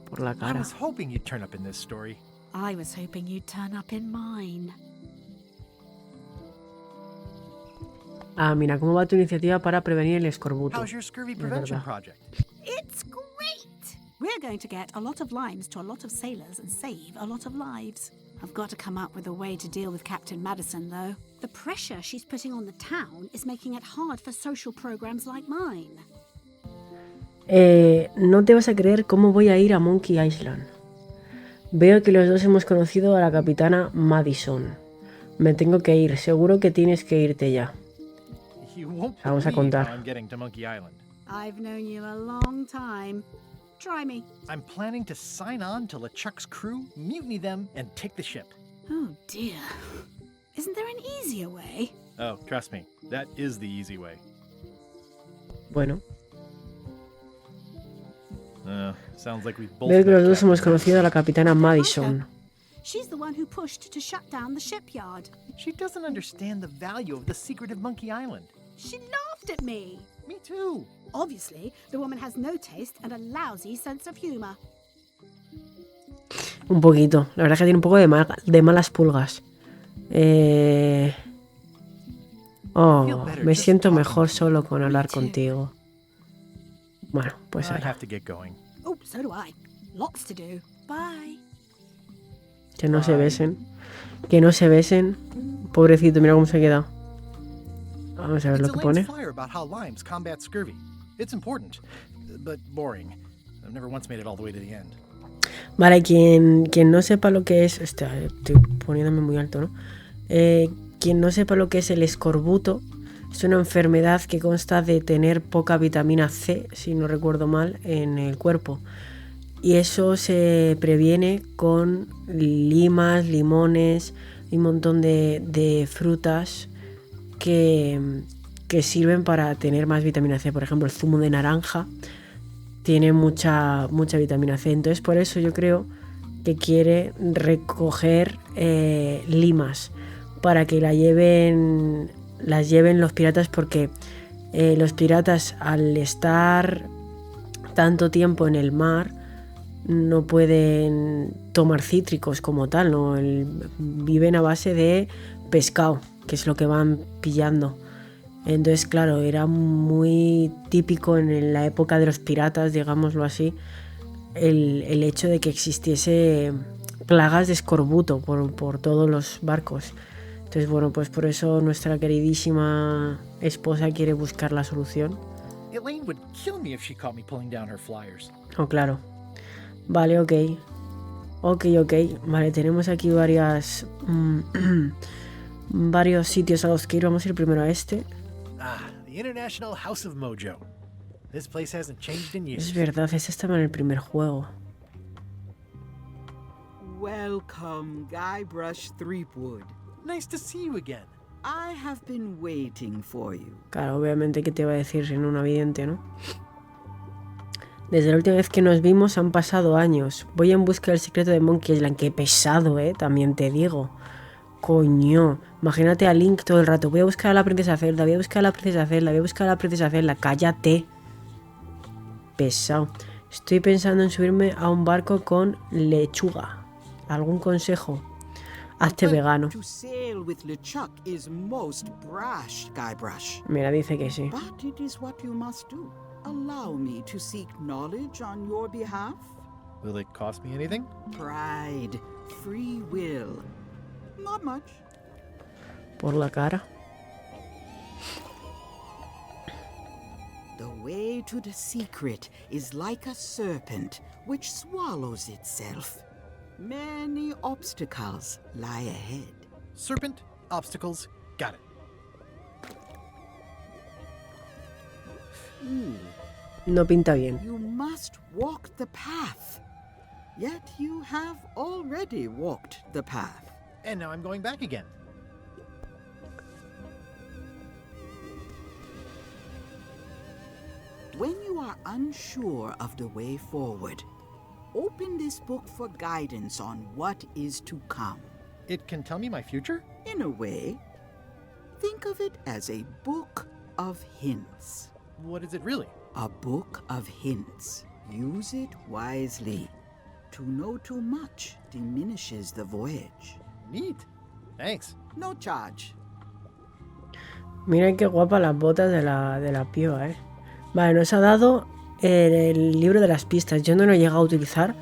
Por la I cara. was hoping you'd turn up in this story. I was hoping you'd turn up in mine. Ah, mira, ¿cómo va tu iniciativa para prevenir el escorbuto? How's your scurvy Es prevention verdad. project? It's great! We're going to get a lot of limes to a lot of sailors and save a lot of lives. I've got to come up with a way to deal with Captain Madison, though. The pressure she's putting on the town is making it hard for social programs like mine. No te vas a creer cómo voy a ir a Monkey Island. Veo que los dos hemos conocido a la capitana Madison. Me tengo que ir. Seguro que tienes que irte ya. You won't Vamos a believe contar. how I'm getting to Monkey Island. I've known you a long time. Try me. I'm planning to sign on to LeChuck's crew, mutiny them, and take the ship. Oh dear. Isn't there an easier way? Oh, trust me, that is the easy way. Bueno, Sounds like we've both veo que met los dos Captain hemos conocido a la Madison. capitana Madison. She's the one who pushed to shut down the shipyard. She doesn't understand the value of the secret of Monkey Island. She laughed at me. Me too. Obviously, the woman has no taste and a lousy sense of humor. Un poquito. La verdad es que tiene un poco de malas pulgas. Oh, me siento mejor solo con hablar contigo. Bueno, pues I ahora. have to get going. Oh, so do I. Lots to do. Bye. Que no se besen. Que no se besen. Pobrecito, mira cómo se ha quedado. Vamos a ver lo It's que Elaine's pone. flyer about how limes combat scurvy. It's important, but boring. I've never once made it all the way to the end. Vale, quien no sepa lo que es... Hostia, estoy poniéndome muy alto, ¿no? Quien no sepa lo que es el escorbuto, es una enfermedad que consta de tener poca vitamina C, si no recuerdo mal, en el cuerpo. Y eso se previene con limas, limones y un montón de frutas que sirven para tener más vitamina C. Por ejemplo, el zumo de naranja tiene mucha vitamina C. Entonces, por eso yo creo que quiere recoger limas para que las lleven los piratas, porque los piratas, al estar tanto tiempo en el mar, no pueden tomar cítricos como tal, ¿no? Viven a base de pescado, que es lo que van pillando. Entonces, claro, era muy típico en la época de los piratas, digámoslo así, el hecho de que existiese plagas de escorbuto por todos los barcos. Entonces, bueno, pues por eso nuestra queridísima esposa quiere buscar la solución. Elaine would kill me if she caught me pulling down her flyers. Oh, claro. Vale, ok. Vale, tenemos aquí varios sitios a los que ir. Vamos a ir primero a este. The International House of Mojo. This place hasn't changed in years. Es verdad, ese estaba en el primer juego. Welcome, Guybrush Threepwood. Nice to see you again. I have been waiting for you. Claro, obviamente, ¿qué te va a decir sin una vidente, no? Desde la última vez que nos vimos han pasado años. Voy en busca del secreto de Monkey Island. Qué pesado, también te digo. Coño, imagínate a Link todo el rato. Voy a buscar a la princesa Zelda, voy a buscar a la princesa Zelda, voy a buscar a la princesa Zelda. Cállate. Pesado. Estoy pensando en subirme a un barco con lechuga. ¿Algún consejo? Hazte vegano. To sail with LeChuck is most brash, Guybrush. Mira, dice que sí. But it is what you must do. Allow me to seek knowledge on your behalf. Will it cost me anything? Pride, free will. Not much. Por la cara. The way to the secret is like a serpent which swallows itself. Many obstacles lie ahead. Serpent, obstacles, got it. No pinta bien. You must walk the path. Yet you have already walked the path. And now I'm going back again. When you are unsure of the way forward, open this book for guidance on what is to come. It can tell me my future? In a way, think of it as a book of hints. What is it really? A book of hints. Use it wisely. To know too much diminishes the voyage. Neat. Thanks. No charge. Mira qué guapa las botas de la piba, Vale, nos ha dado el libro de las pistas. Yo no lo he llegado a utilizar,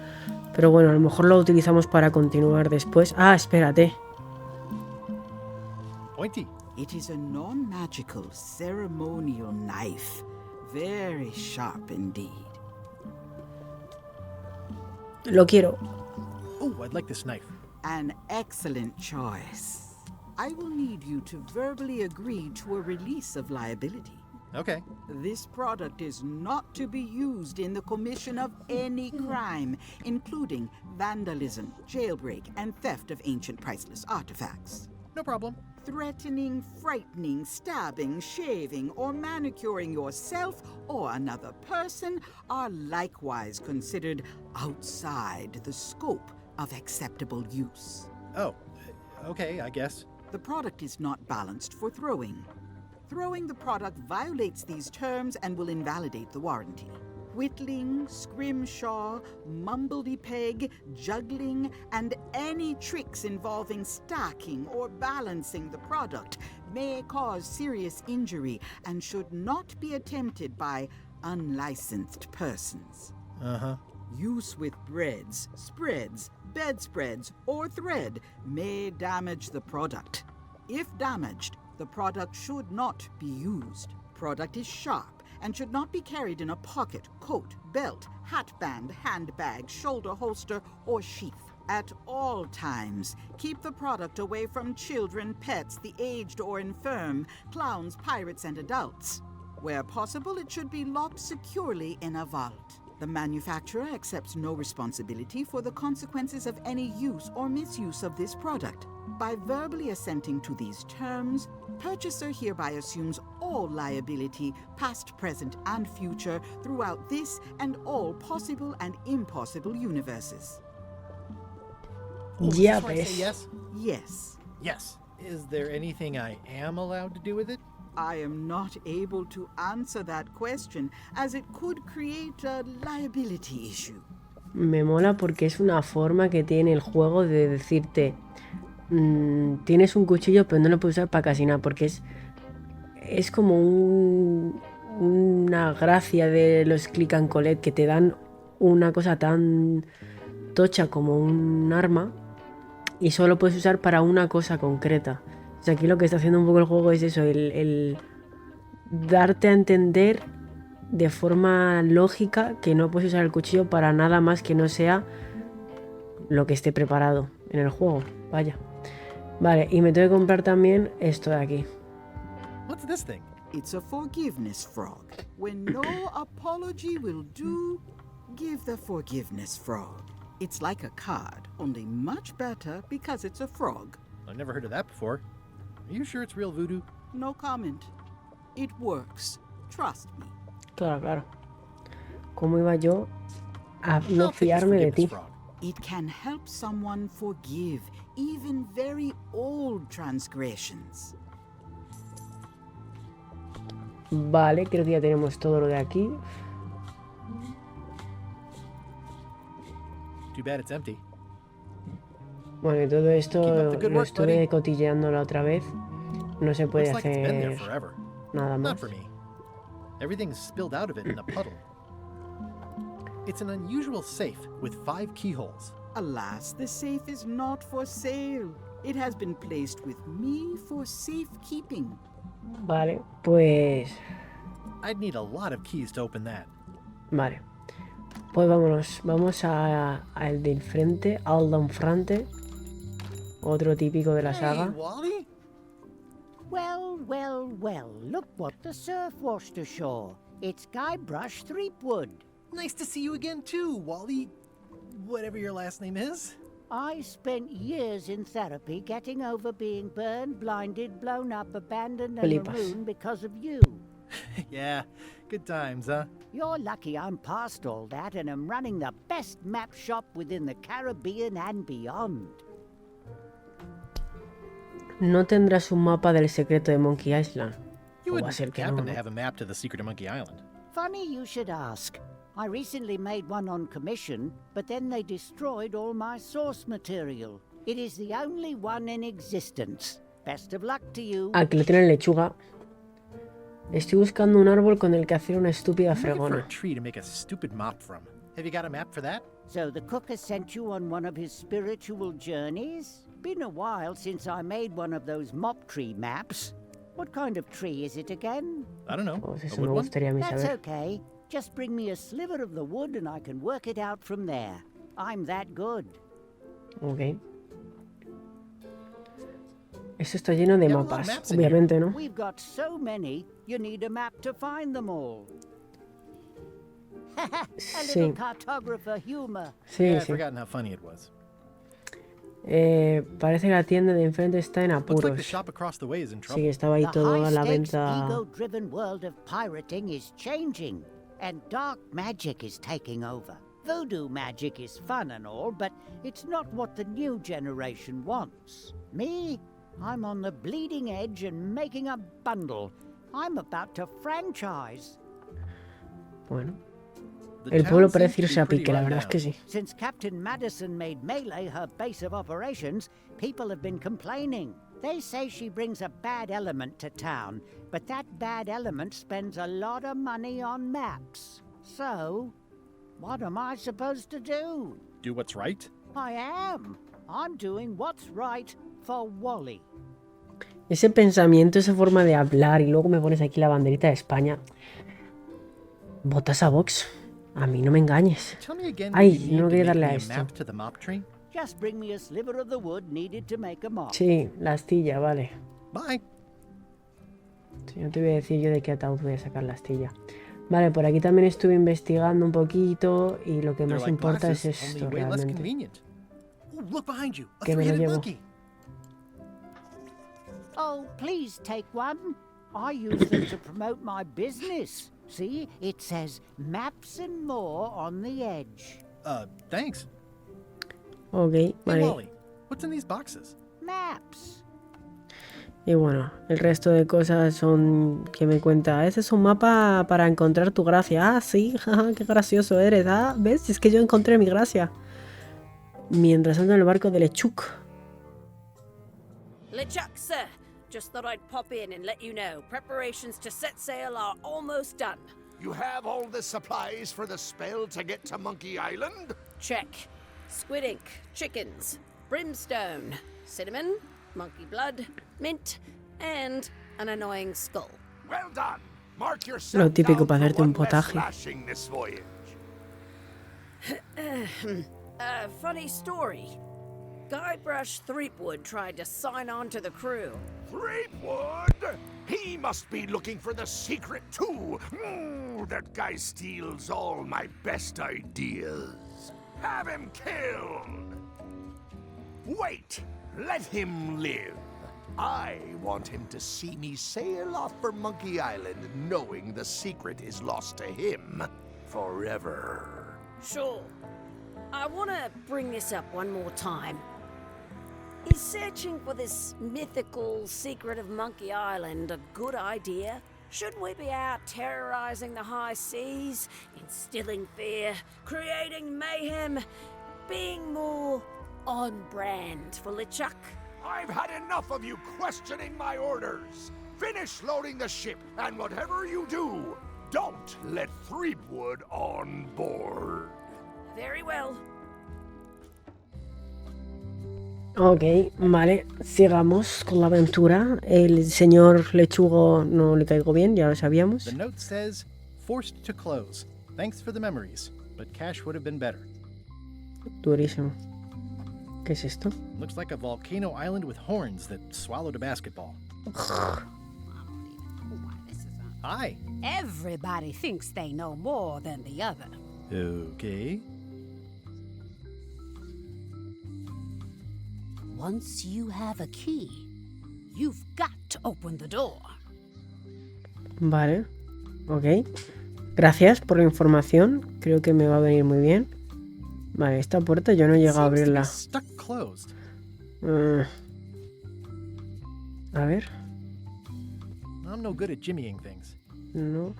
pero bueno, a lo mejor lo utilizamos para continuar después. Ah, espérate. Pointy. It is a non-magical ceremonial knife. Very sharp indeed. Lo quiero. Oh, I'd like this knife. An excellent choice. I will need you to verbally agree to a release of liability. Okay. This product is not to be used in the commission of any crime, including vandalism, jailbreak, and theft of ancient priceless artifacts. No problem. Threatening, frightening, stabbing, shaving, or manicuring yourself or another person are likewise considered outside the scope of acceptable use. Oh, okay, I guess. The product is not balanced for throwing. Throwing the product violates these terms and will invalidate the warranty. Whittling, scrimshaw, mumbledy-peg, juggling, and any tricks involving stacking or balancing the product may cause serious injury and should not be attempted by unlicensed persons. Uh-huh. Use with breads, spreads, bedspreads, or thread may damage the product. If damaged, the product should not be used. Product is sharp and should not be carried in a pocket, coat, belt, hatband, handbag, shoulder holster, or sheath. At all times, keep the product away from children, pets, the aged or infirm, clowns, pirates, and adults. Where possible, it should be locked securely in a vault. The manufacturer accepts no responsibility for the consequences of any use or misuse of this product. By verbally assenting to these terms, purchaser hereby assumes all liability, past, present, and future, throughout this and all possible and impossible universes. Yeah, yes? Yes. Yes. Is there anything I am allowed to do with it? I am not able to answer that question, as it could create a liability issue. Me mola porque es una forma que tiene el juego de decirte tienes un cuchillo pero no lo puedes usar para casi nada, porque es como una gracia de los click and collect, que te dan una cosa tan tocha como un arma y solo puedes usar para una cosa concreta. O sea, aquí lo que está haciendo un poco el juego es eso, el darte a entender de forma lógica que no puedes usar el cuchillo para nada más que no sea lo que esté preparado en el juego. Vaya. Vale, y me tengo que comprar también esto de aquí. What's this thing? It's a forgiveness frog. When no apology will do, give the forgiveness frog. It's like a card, only much better because it's a frog. I've never heard of that before. Are you sure it's real voodoo? No comment. It works. Trust me. Claro, claro. ¿Cómo iba yo a no fiarme de ti? It can help someone forgive even very old transgressions. Vale, creo que ya tenemos todo lo de aquí. Too bad it's empty. Bueno, y todo esto lo estuve cotilleando la otra vez. No se puede hacer nada más. Everything's spilled out of it in a puddle. It's an unusual safe with 5 keyholes. Alas, the safe is not for sale. It has been placed with me for safekeeping. Vale, pues... I'd need a lot of keys to open that. Vale. Pues vámonos. Vamos al del frente, al de enfrente. Otro típico de la saga. Hey, Wally? Well, well, well. Look what the surf washed ashore. It's Guybrush Threepwood. Nice to see you again too, Wally. Whatever your last name is. I spent years in therapy getting over being burned, blinded, blown up, abandoned, and marooned because of you. Yeah, good times, huh? You're lucky I'm past all that and am running the best map shop within the Caribbean and beyond. No tendrás un mapa del secreto de Monkey Island. You wouldn't happen to have a map to the secret of Monkey Island. Funny you should ask. I recently made one on commission, but then they destroyed all my source material. It is the only one in existence. Best of luck to you. Ah, que lo tiene en lechuga. Estoy buscando un árbol con el que hacer una estúpida fregona. A tree to make a stupid mop from. Have you got a map for that? So the cook has sent you on one of his spiritual journeys? Been a while since I made one of those mop tree maps. What kind of tree is it again? I don't know. Pues eso me gustaría a mí saber. That's okay. Just bring me a sliver of the wood and I can work it out from there. I'm that good. Ok. Eso está lleno de mapas, obviamente, ¿no? We've got so many, you need a map to find them all. A little cartographer humor. Sí, I've sí. forgotten how funny it was. Parece que la tienda de enfrente está en apuros. Looks like the shop across the way is in trouble. Sí, que estaba ahí todo a la venta. The ego-driven world of pirating is changing, and dark magic is taking over. Voodoo magic is fun and all, but it's not what the new generation wants. Me? I'm on the bleeding edge and making a bundle. I'm about to franchise. Bueno. El pueblo parece irse a pique, la verdad es que sí. Since Captain Madison made Melee her base of operations, people have been complaining. They say she brings a bad element to town, but that bad element spends a lot of money on maps. So, what am I supposed to do? Do what's right? I am. I'm doing what's right for Wally. Ese pensamiento, esa forma de hablar y luego me pones aquí la banderita de España. Votas a Vox. A mí no me engañes. Ay, no quería darle a esto. Just bring me a sliver of the wood needed to make a mop. Sí, la astilla, vale. Bye. Sí, no te voy a decir yo de qué ataúd voy a sacar la astilla. Vale, por aquí también estuve investigando un poquito y lo que más importa es esto realmente. Que me lo llevo. Oh, please take one. I use them to promote my business. See, it says maps and more on the edge. Thanks. Ok, vale. Hey, Wally, what's in these boxes? Maps. Y bueno, el resto de cosas son que me cuenta. Este es un mapa para encontrar tu gracia. Ah, sí, jaja, qué gracioso eres. Ah, ¿ves? Es que yo encontré mi gracia. Mientras ando en el barco de Lechuk. LeChuck, sir. Just thought I'd pop in and let you know. Preparations to set sail are almost done. You have all the supplies for the spell to get to Monkey Island? Check. Squid ink, chickens, brimstone, cinnamon, monkey blood, mint, and an annoying skull. Well done. Mark Lo yourself típico down para for hacerte un one less potaje. thrashing this voyage. Funny story. Guybrush Threepwood tried to sign on to the crew. Threepwood? He must be looking for the secret too. That guy steals all my best ideas. Have him killed. Wait, let him live. I want him to see me sail off for Monkey Island knowing the secret is lost to him forever. Sure. I want to bring this up one more time. Is searching for this mythical secret of Monkey Island a good idea? Shouldn't we be out terrorizing the high seas, instilling fear, creating mayhem, being more on brand for LeChuck? I've had enough of you questioning my orders. Finish loading the ship, and whatever you do, don't let Threepwood on board. Very well. Ok, vale, sigamos con la aventura. El señor lechugo no le caigo bien, ya lo sabíamos. The note says, forced to close. Thanks for the memories, but cash would have been better. Durísimo. ¿Qué es esto? Looks like a volcano island with horns that swallowed a basketball. Hi. Everybody thinks they know more than the other. Okay. Once you have a key, you've got to open the door. Vale, ok. Gracias por la información. Creo que me va a venir muy bien. Vale, esta puerta yo no he llegado a abrirla. A ver. I'm no good at jimmying things. No.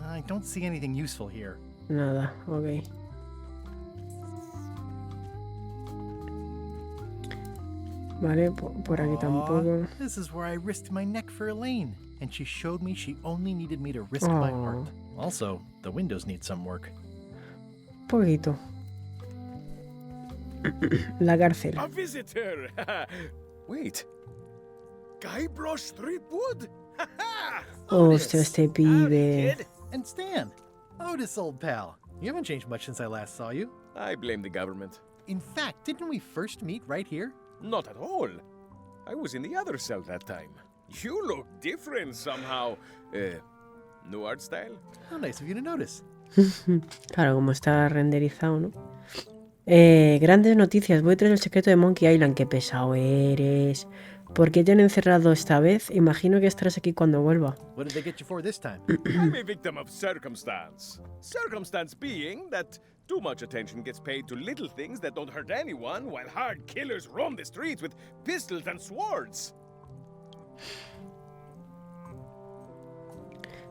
I don't see anything useful here. Nada, ok. Vale, por aquí tampoco. This is where I risked my neck for Elaine, and she showed me she only needed me to risk my heart. Also, the windows need some work. Poquito. La cárcel. A visitor. Wait. Guybrush Threepwood? Hostia, este pibe. And Stan. Otis, old pal. You haven't changed much since I last saw you. I blame the government. In fact, didn't we first meet right here? Not at all. I was in the other cell that time. You look different somehow. New art style? How nice of you to notice. Claro, como está renderizado, ¿no? Grandes noticias. Voy tras el secreto de Monkey Island. Qué pesado eres. ¿Por qué te han encerrado esta vez? Imagino que estarás aquí cuando vuelva. What did they get you for this time? I'm a victim of circumstance. Circumstance being that too much attention gets paid to little things that don't hurt anyone, while hard killers roam the streets with pistols and swords.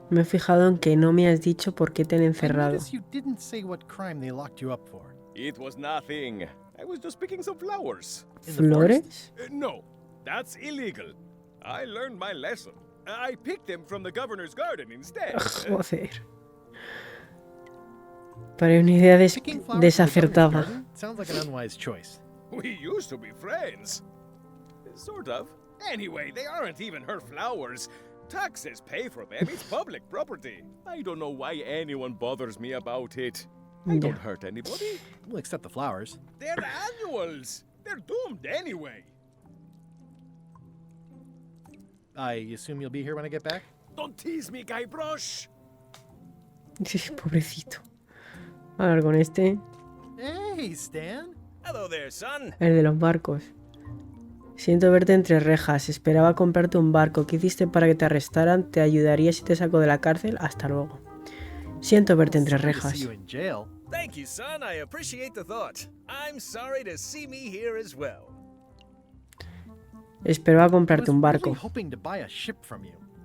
Me he fijado en que no me has dicho por qué te han encerrado. You didn't say what crime they locked you up for. It was nothing. I was just picking some flowers. ¿Flores? No, that's illegal. I learned my lesson. I picked them from the governor's garden instead. Joder. Para una idea desacertada. Sounds like an unwise choice. We used to be friends. Sort of. Anyway, they aren't even her flowers. Taxes pay for them. It's public property. I don't know why anyone bothers me about it. I don't hurt anybody. We'll accept the flowers. They're annuals. They're doomed anyway. I assume you'll be here when I get back? Don't tease me, Guybrush. Pobrecito. A ver, con este. Hey, Stan. Hello there, son. El de los barcos. Siento verte entre rejas. Esperaba comprarte un barco. ¿Qué hiciste para que te arrestaran? ¿Te ayudaría si te saco de la cárcel? Hasta luego. Siento verte entre rejas. Thank you, son. I appreciate the thought. I'm sorry to see me here as well. Esperaba comprarte un barco.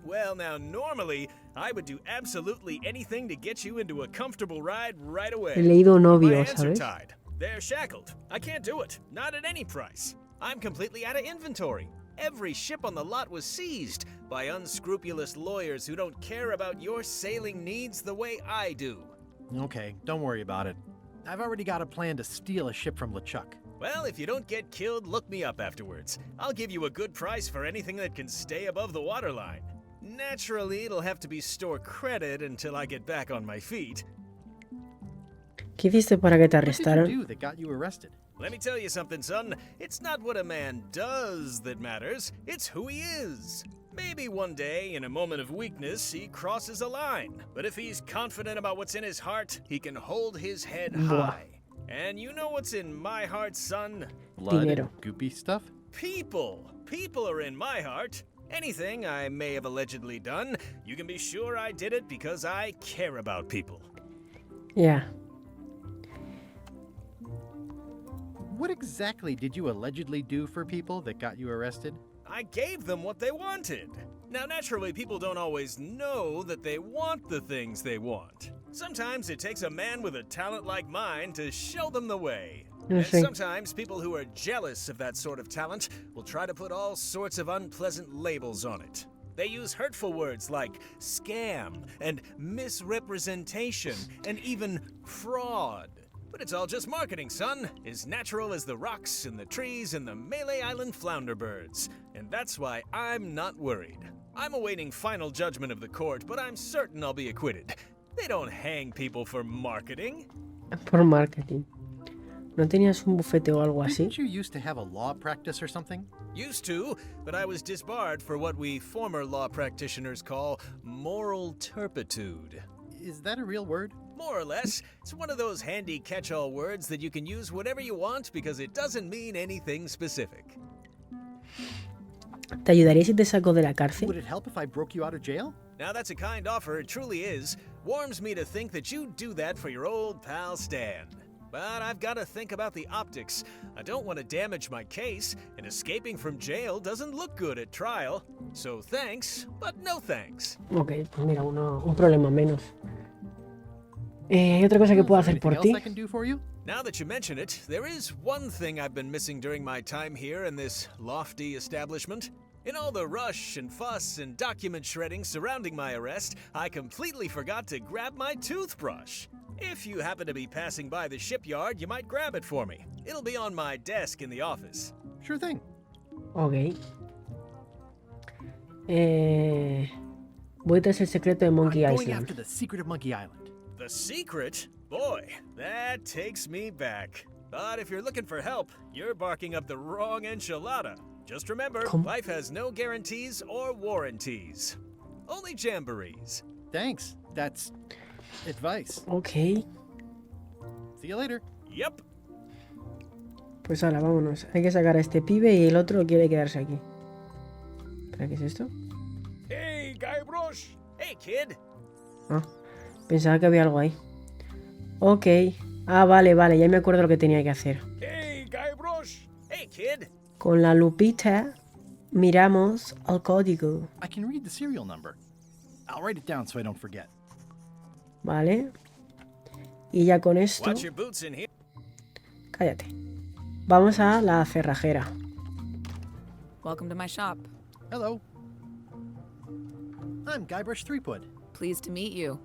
Well, now, normally, I would do absolutely anything to get you into a comfortable ride right away. He leído novio, My hands are ¿sabes? tied. They're shackled. I can't do it. Not at any price. I'm completely out of inventory. Every ship on the lot was seized by unscrupulous lawyers who don't care about your sailing needs the way I do. Okay, don't worry about it. I've already got a plan to steal a ship from LeChuck. Well, if you don't get killed, look me up afterwards. I'll give you a good price for anything that can stay above the waterline. Naturally, it'll have to be store credit until I get back on my feet. ¿Qué hiciste para que te What did you arrestaran? do that got you arrested? Let me tell you something, son. It's not what a man does that matters, it's who he is. Maybe one day, in a moment of weakness, he crosses a line. But if he's confident about what's in his heart, he can hold his head high. And you know what's in my heart, son? Blood Dinero. and goopy stuff? People. People are in my heart. Anything I may have allegedly done, you can be sure I did it because I care about people. Ya. What exactly did you allegedly do for people that got you arrested? I gave them what they wanted. Now, naturally, people don't always know that they want the things they want. Sometimes it takes a man with a talent like mine to show them the way. And sometimes people who are jealous of that sort of talent will try to put all sorts of unpleasant labels on it. They use hurtful words like scam and misrepresentation and even fraud. But it's all just marketing, son. As natural as the rocks and the trees and the Melee Island flounder birds. And that's why I'm not worried. I'm awaiting final judgment of the court, but I'm certain I'll be acquitted. They don't hang people for marketing. Por marketing. ¿No tenías un bufete o algo así? Didn't you used to have a law practice or something? Used to, but I was disbarred for what we former law practitioners call moral turpitude. Is that a real word? More or less. It's one of those handy catch-all words that you can use whatever you want because it doesn't mean anything specific. ¿Te ayudaría si te saco de la cárcel? Would it help if I broke you out of jail? Now that's a kind offer, it truly is. Warms me to think that you'd do that for your old pal Stan. But I've got to think about the optics. I don't want to damage my case, and escaping from jail doesn't look good at trial. So thanks, but no thanks. Ok, pues mira, un problema menos. ¿Hay otra cosa que puedo hacer por ti? Now that you mention it, there is one thing I've been missing during my time here in this lofty establishment. In all the rush and fuss and document shredding surrounding my arrest, I completely forgot to grab my toothbrush. If you happen to be passing by the shipyard, you might grab it for me. It'll be on my desk in the office. Sure thing. Ok. Voy tras el secreto de Monkey I'm going Island. after the secret of Monkey Island. The secret? Boy, that takes me back. But if you're looking for help, you're barking up the wrong enchilada. Just remember, life has no guarantees or warranties. Only jamborees. Thanks. That's advice. Ok. See you later. Yep. Pues ahora, vámonos. Hay que sacar a este pibe y el otro quiere quedarse aquí. ¿Para qué es esto? Hey, Guybrush. Hey, kid. Ah, pensaba que había algo ahí. Ok. Ah, vale, ya me acuerdo lo que tenía que hacer. Hey, Guybrush. Hey, kid. Con la lupita miramos al código. I can read the serial number. I'll write it down so I don't forget. Vale. Y ya con esto... Watch your boots in here. Cállate. Vamos a la cerrajera. Welcome to my shop. Hello. I'm Guybrush Threepwood. Pleased to meet you.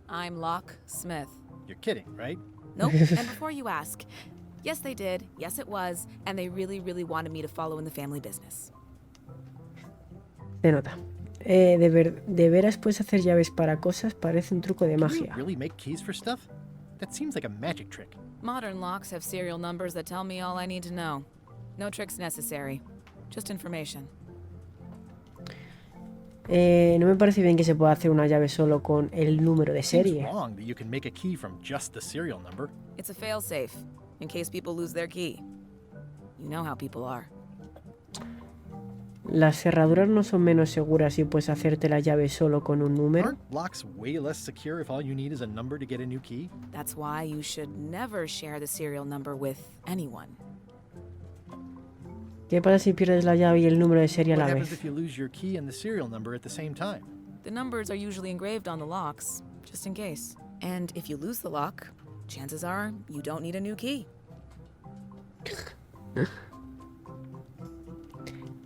I'm Locke Smith. You're kidding, right? Nope. And before you ask, yes, they did. Yes, it was. And they really, really wanted me to follow in the family business. Se nota. De veras puedes hacer llaves para cosas, parece un truco de Can you magia. really make keys for stuff? That seems like a magic trick. Modern locks have serial numbers that tell me all I need to know. No tricks necessary. Just information. No me parece bien que se pueda hacer una llave solo con el número de Seems serie. wrong that you can make a key from just the serial number. It's a failsafe, in case people lose their key. You know how people are. Las cerraduras no son menos seguras si puedes hacerte la llave solo con un número. Aren't locks way less secure if all you need is a number to get a new key? That's why you should never share the serial number with anyone. ¿Qué ¿Qué pasa si pierdes la llave y el número de serie a What la happens vez? if you lose your key and the serial number at the same time? The numbers are usually engraved on the locks, just in case. And if you lose the lock, chances are you don't need a new key.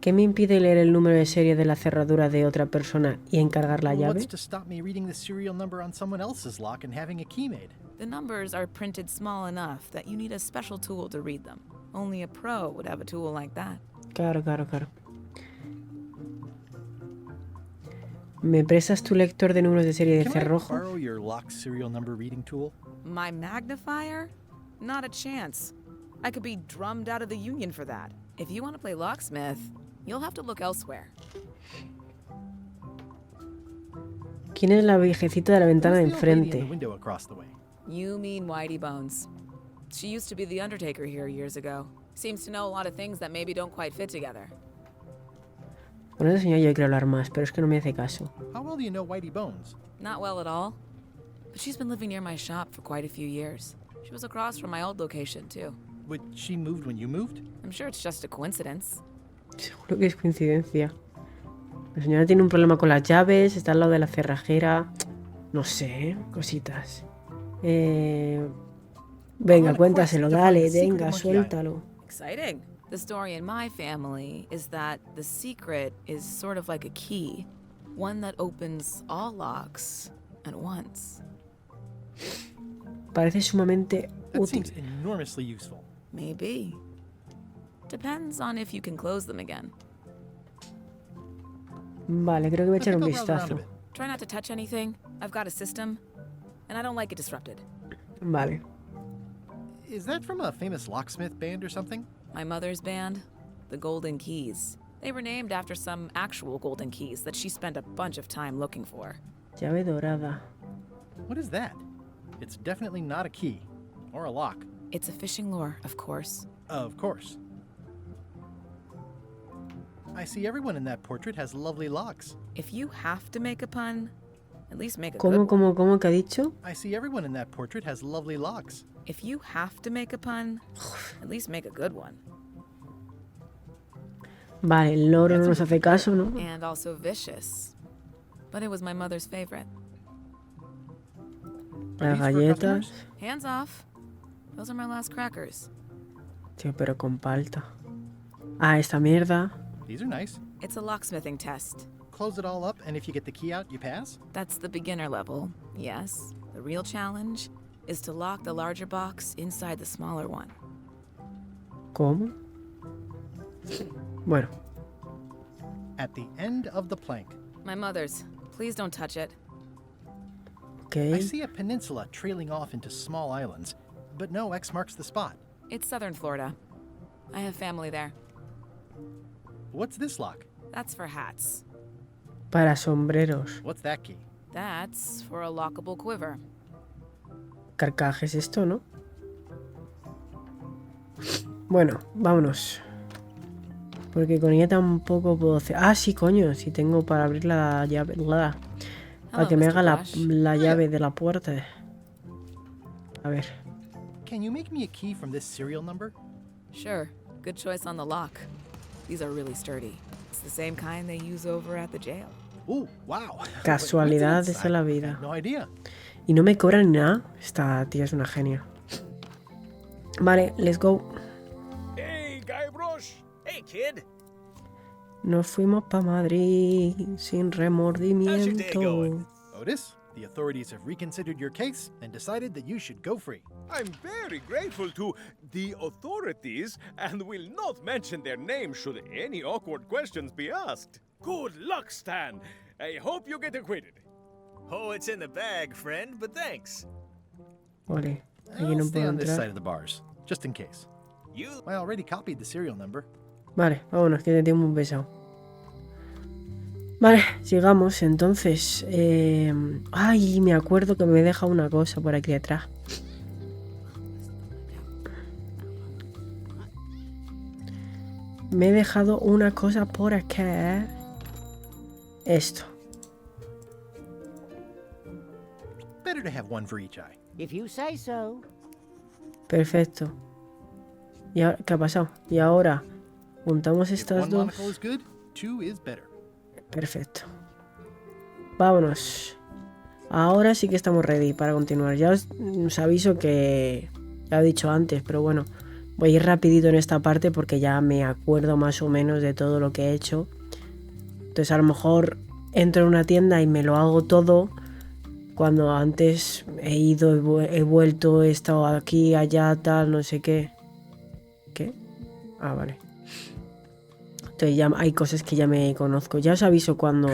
¿Qué me impide leer el número de serie de la cerradura de otra persona y encargar la Well, llave? what's to stop me reading the serial number on someone else's lock and having a key made? The numbers are printed small enough that you need a special tool to read them. Only a pro would have a tool like that. Claro, claro, claro. ¿Me prestas tu lector de números de serie de Can I cerrojo? borrow your lock serial number reading tool? My magnifier? Not a chance. I could be drummed out of the union for that. If you want to play locksmith, you'll have to look elsewhere. ¿Quién es la viejecita de la ventana de Who's the old lady in enfrente? the window across the way? You mean Whitey Bones. She used to be the Undertaker here years ago. Seems to know a lot of things that maybe don't quite fit together. Con ese señor yo quiero hablar más, pero es que no me hace caso. How well do you know Whitey Bones? Not well at all. But she's been living near my shop for quite a few years. She was across from my old location, too. But she moved when you moved? I'm sure it's just a coincidence. Seguro que es coincidencia. La señora tiene un problema con las llaves, está al lado de la cerrajera. No sé, cositas. Venga, cuéntaselo, dale, venga, suéltalo. Exciting. The story in my family is that the secret is sort of like a key. One that opens all locks at once. Parece sumamente That útil. seems enormously useful. Maybe. Depends on if you can close them again. Vale, creo que voy a I echar think un I'll browse around a vistazo. bit. Try not to touch anything. I've got a system, and I don't like it disrupted. Vale. Is that from a famous locksmith band or something? My mother's band, the Golden Keys. They were named after some actual golden keys that she spent a bunch of time looking for. Llave dorada. What is that? It's definitely not a key. Or a lock. It's a fishing lure, of course. Of course. I see everyone in that portrait has lovely locks. If you have to make a pun, at least make a ¿Cómo, good one. cómo que ha dicho? I see everyone in that portrait has lovely locks. If you have to make a pun, at least make a good one. Vale, el loro no nos hace caso, ¿no? And also vicious. But it was my mother's favorite. Las galletas. Hands off. Those are my last crackers. Tío, pero con palta. Ah, esta mierda. These are nice. It's a locksmithing test. Close it all up, and if you get the key out, you pass? That's the beginner level, yes. The real challenge is to lock the larger box inside the smaller one. ¿Cómo? Bueno. At the end of the plank. My mother's. Please don't touch it. Okay. I see a peninsula trailing off into small islands, but no X marks the spot. It's southern Florida. I have family there. What's this lock? That's for hats. Para sombreros. What's that key? That's for a lockable quiver. Carcaje es esto, ¿no? Bueno, vámonos. Porque con ella tampoco puedo hacer... Ah, sí, coño. Sí tengo para abrir la llave. Para que me haga la llave de la puerta. A ver. Can you make me a key from this serial number? Sure. Good choice on the lock. These are really sturdy. It's the same kind they use over at the jail. Ooh, wow. Casualidades de la vida. No idea. Y no me cobran ni nada. Esta tía es una genia. Vale, let's go. Hey, Guybrush. Hey, kid. Nos fuimos pa' Madrid sin remordimiento. Otis, the authorities have reconsidered your case and decided that you should go free. I'm very grateful to the authorities and will not mention their name should any awkward questions be asked. Good luck, Stan. I hope you get acquitted. Oh, it's in the bag, friend, but thanks. Vale, aquí I'll no stay puedo on this side entrar. of the bars, just in case. You... I already copied the serial number. Vale, vámonos, que te tengo un pesado. Vale, sigamos entonces. Ay, me acuerdo que me deja una cosa por aquí detrás. Me he dejado una cosa por acá. Esto. Better to have one for each eye. If you say so. Perfecto. ¿Y ahora, qué ha pasado? Y ahora Juntamos If estas one dos. monocle is good, two is better. Perfecto. Vámonos. Ahora sí que estamos ready para continuar. Ya os aviso que... Ya he dicho antes, pero bueno. Voy a ir rapidito en esta parte porque ya me acuerdo más o menos de todo lo que he hecho. Entonces a lo mejor entro en una tienda y me lo hago todo cuando antes he ido, he vuelto, he estado aquí, allá, tal, no sé qué. ¿Qué? Ah, vale. Entonces ya hay cosas que ya me conozco. Ya os aviso cuando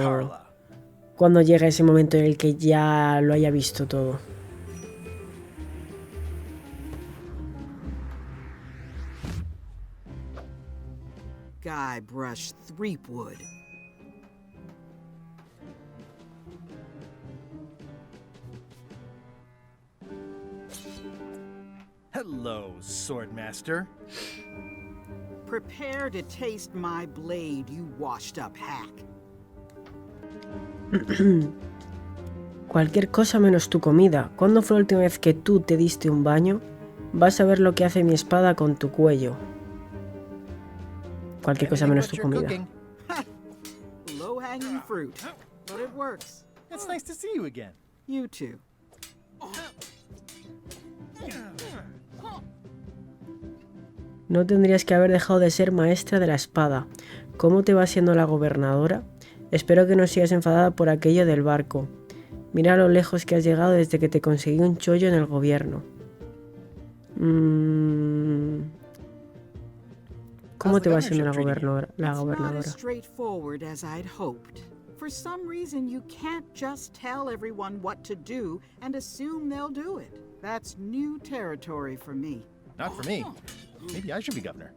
llegue ese momento en el que ya lo haya visto todo. Guybrush Threepwood. Hello, Swordmaster. Prepare to taste my blade, you washed-up hack. Cualquier cosa menos tu comida. ¿Cuándo fue la última vez que tú te diste un baño? Vas a ver lo que hace mi espada con tu cuello. Cualquier cosa menos tu comida. Low-hanging fruit, but it works. It's nice to see you again. You too. No tendrías que haber dejado de ser maestra de la espada. ¿Cómo te va siendo la gobernadora? Espero que no sigas enfadada por aquello del barco. Mira lo lejos que has llegado desde que te conseguí un chollo en el gobierno. ¿Cómo te va siendo la gobernadora? For some reason, you can't just tell everyone what to do and assume they'll do it. That's new territory for me. Not for me. Maybe I should be governor.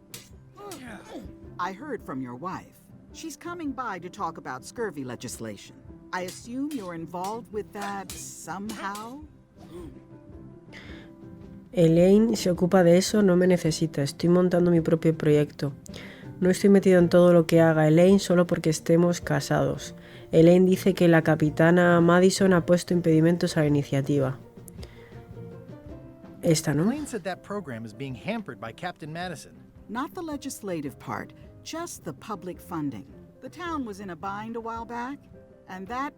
I heard from your wife. She's coming by to talk about scurvy legislation. I assume you're involved with that somehow? Elaine se ocupa de eso, no me necesita. Estoy montando mi propio proyecto. No estoy metido en todo lo que haga Elaine solo porque estemos casados. Elaine dice que la capitana Madison ha puesto impedimentos a la iniciativa. Esta, ¿no? Elaine said that program is being hampered by Captain Madison. Not the legislative part, just the public funding. The town was in a bind a while back, and that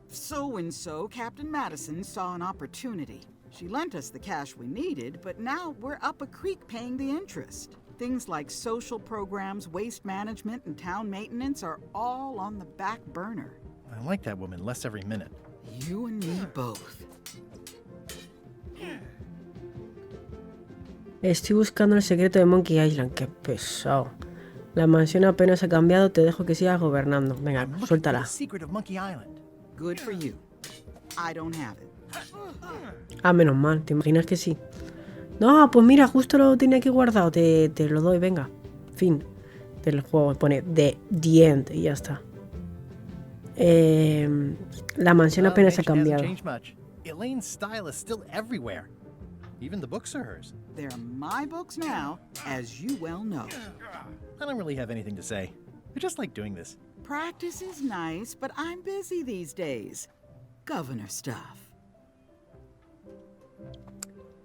so-and-so, Captain Madison, saw an opportunity. She lent us the cash we needed, but now we're up a creek paying the interest. Things like social programs, waste management, and town maintenance are all on the back burner. I like that woman less every minute. You and me both. Estoy buscando el secreto de Monkey Island. Qué pesado. La mansión apenas ha cambiado, te dejo que sigas gobernando. Venga, suéltala. Good for you. I don't have it. Ah, menos mal, ¿te imaginas que sí? No, pues mira, justo lo tenía aquí guardado, te lo doy, venga. Fin del juego, pone The End y ya está. La mansión apenas ha cambiado. Elaine's style is still everywhere. Even the books are hers. They're my books now, as you well know. I don't really have anything to say. I just like doing this. Practice is nice, but I'm busy these days. Governor stuff.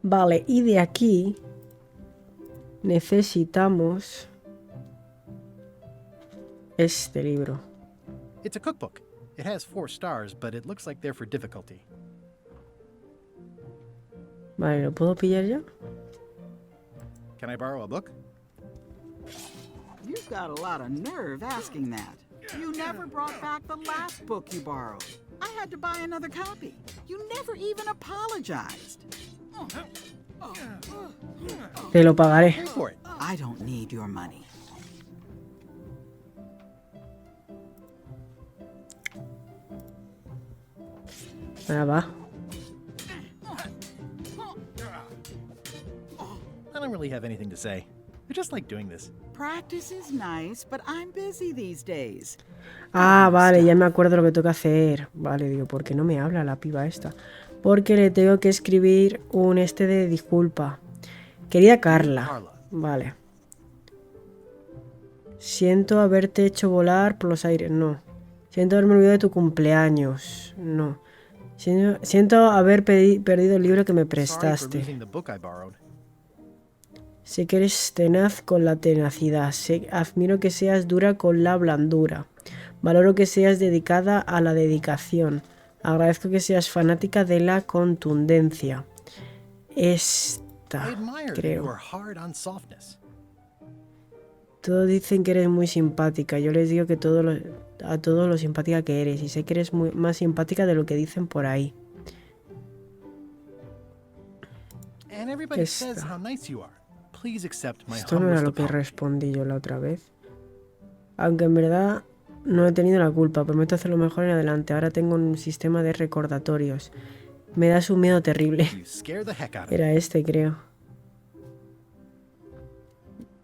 Vale, y de aquí necesitamos este libro. It's a cookbook. It has 4 stars, but it looks like they're for difficulty. Vale, ¿lo puedo pillar ya? Can I borrow a book? You've got a lot of nerve asking that. You never brought back the last book you borrowed. I had to buy another copy. You never even apologized. Te lo pagaré. I don't need your money. Ahora va. I don't really have anything to say. I just like doing this. Practice is nice, but I'm busy these days. Ah, vale, ya me acuerdo lo que tengo que hacer. Vale, digo, ¿por qué no me habla la piba esta? Porque le tengo que escribir un de disculpa. Querida Carla. Vale. Siento haberte hecho volar por los aires. No. Siento haberme olvidado de tu cumpleaños. No. Siento haber perdido el libro que me prestaste. Sé que eres tenaz con la tenacidad. Admiro que seas dura con la blandura. Valoro que seas dedicada a la dedicación. Agradezco que seas fanática de la contundencia. Esta, creo. Todos dicen que eres muy simpática. Yo les digo que a todos lo simpática que eres. Y sé que eres más simpática de lo que dicen por ahí. Esta. Esto no era lo que respondí yo la otra vez. Aunque en verdad no he tenido la culpa. Prometo hacerlo mejor en adelante. Ahora tengo un sistema de recordatorios. Me das un miedo terrible. Era este, creo.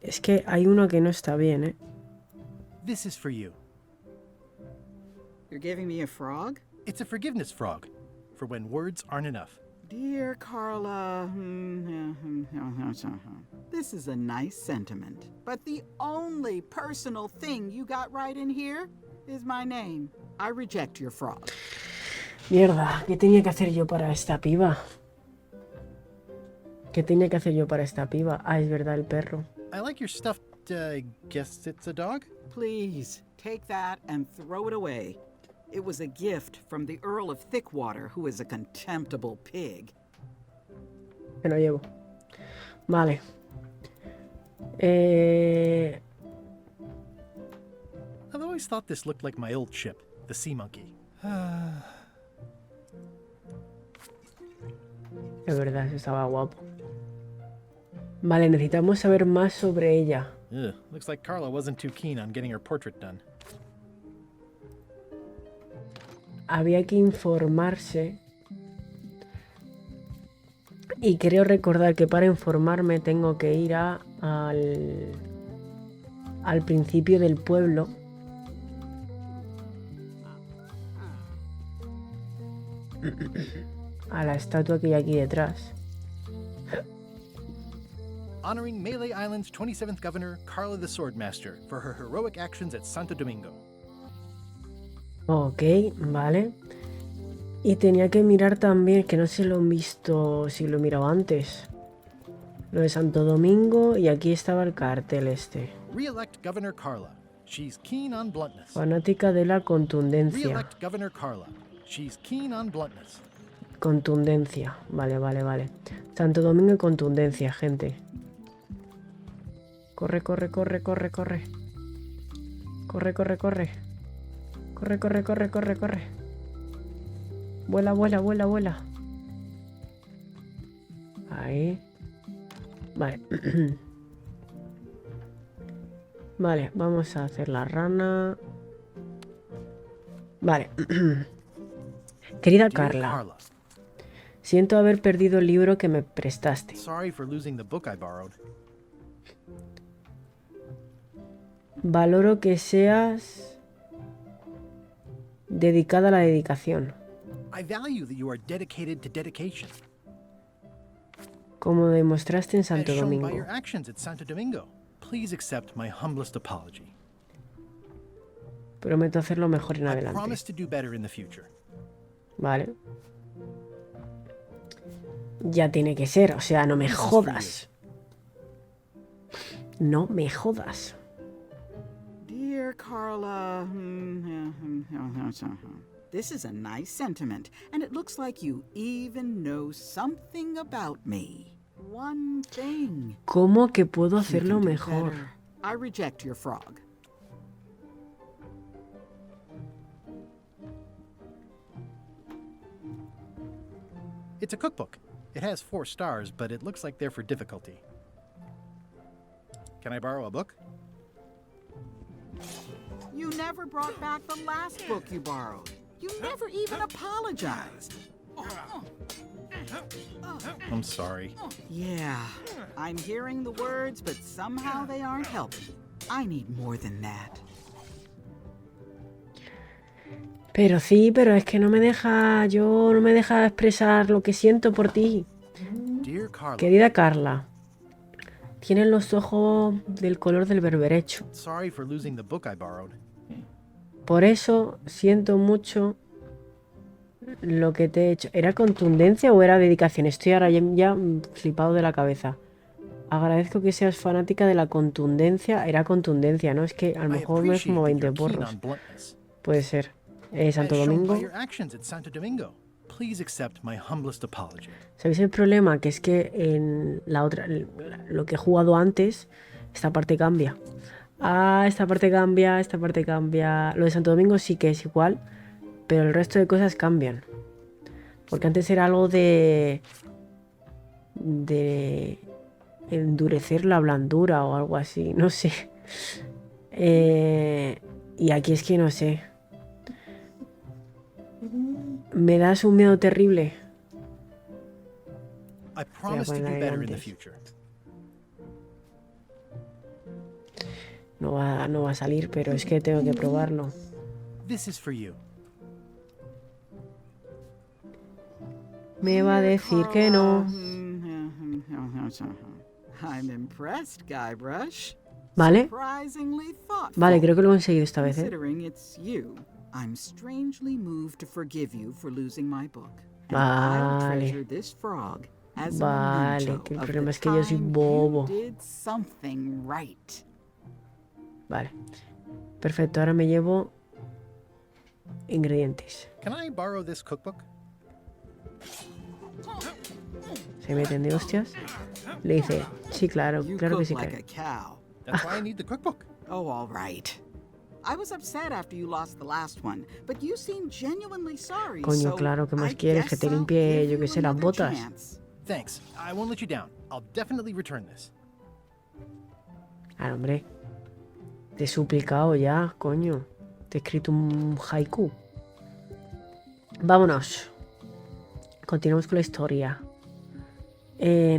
Es que hay uno que no está bien, ¿eh? This is for you. You're giving me a frog? It's a forgiveness frog, for when words aren't enough. Dear Carla, this is a nice sentiment, but the only personal thing you got right in here is my name. I reject your frog. Mierda, ¿qué tenía que hacer yo para esta piba? ¿Qué tenía que hacer yo para esta piba? Ah, es verdad, el perro. I like your stuffed, guess it's a dog? Please, take that and throw it away. It was a gift from the Earl of Thickwater, who is a contemptible pig. Me lo llevo. Vale. I've always thought this looked like my old ship, the Sea Monkey. Es verdad, estaba guapo. Vale, necesitamos saber más sobre ella. Ugh, looks like Carla wasn't too keen on getting her portrait done. Había que informarse. Y creo recordar que para informarme tengo que ir al principio del pueblo. A la estatua que hay aquí detrás. Honoring Melee Island's 27th governor, Carla the Swordmaster, for her heroic actions at Santo Domingo. Ok, vale. Y tenía que mirar también, que no sé si lo he visto, si lo he mirado antes. Lo de Santo Domingo y aquí estaba el cartel este. Re-elect Governor Carla. She's keen on bluntness. Fanática de la contundencia. Re-elect Governor Carla. She's keen on bluntness. Contundencia. Vale, vale, vale. Santo Domingo y contundencia, gente. Corre, corre, corre, corre, corre. Corre, corre, corre. Corre, corre, corre, corre, corre. Vuela, vuela, vuela, vuela. Ahí. Vale. Vale, vamos a hacer la rana. Vale. Querida Carla, siento haber perdido el libro que me prestaste. Sorry for losing the book I borrowed. Valoro que seas dedicada a la dedicación. I value that you are dedicated to dedication. Como demostraste en Santo As shown Domingo. by your actions at Santo Domingo. Please accept my humblest apology. Prometo hacerlo mejor en I adelante. promise to do better in the future. Vale. Ya tiene que ser, o sea, no me jodas. No me jodas. Dear Carla, this is a nice sentiment, and it looks like you even know something about me. One thing. ¿Cómo que puedo hacerlo mejor? I reject your frog. It's a cookbook. It has 4 stars, but it looks like they're for difficulty. Can I borrow a book? You never brought back the last book you borrowed. You never even apologized. I'm sorry. Yeah, I'm hearing the words, but somehow they aren't helping. I need more than that. Pero sí, pero es que no me deja, no me deja expresar lo que siento por ti. Dear Carla. Querida Carla, tienes los ojos del color del berberecho. Sorry for losing the book I borrowed. Por eso siento mucho lo que te he hecho. ¿Era contundencia o era dedicación? Estoy ahora ya flipado de la cabeza. Agradezco que seas fanática de la contundencia. Era contundencia, ¿no? Es que a lo mejor me fumo 20 porros. Puede ser. Santo Domingo. ¿Sabéis el problema? Que es que en la otra, lo que he jugado antes, esta parte cambia. Esta parte cambia, esta parte cambia. Lo de Santo Domingo sí que es igual, pero el resto de cosas cambian. Porque antes era algo de endurecer la blandura o algo así, no sé. Y aquí es que no sé. Me das un miedo terrible. No va a salir, pero es que tengo que probarlo. Me va a decir que no. Vale. Vale, creo que lo he conseguido esta vez, ¿eh? Vale. Vale, que el problema es que yo soy bobo. Vale. Perfecto, ahora me llevo ingredientes. Se meten de hostias. Le dice, sí, claro que sí. Oh, all right. I was upset after you lost the last one, but you seemed genuinely sorry. Coño, claro, ¿qué más quieres? Que te limpie, yo que sé, las botas. Thanks. I won't let you down. I'll definitely return this. Ah, hombre. Te he suplicado ya, coño. Te he escrito un haiku. Vámonos. Continuamos con la historia.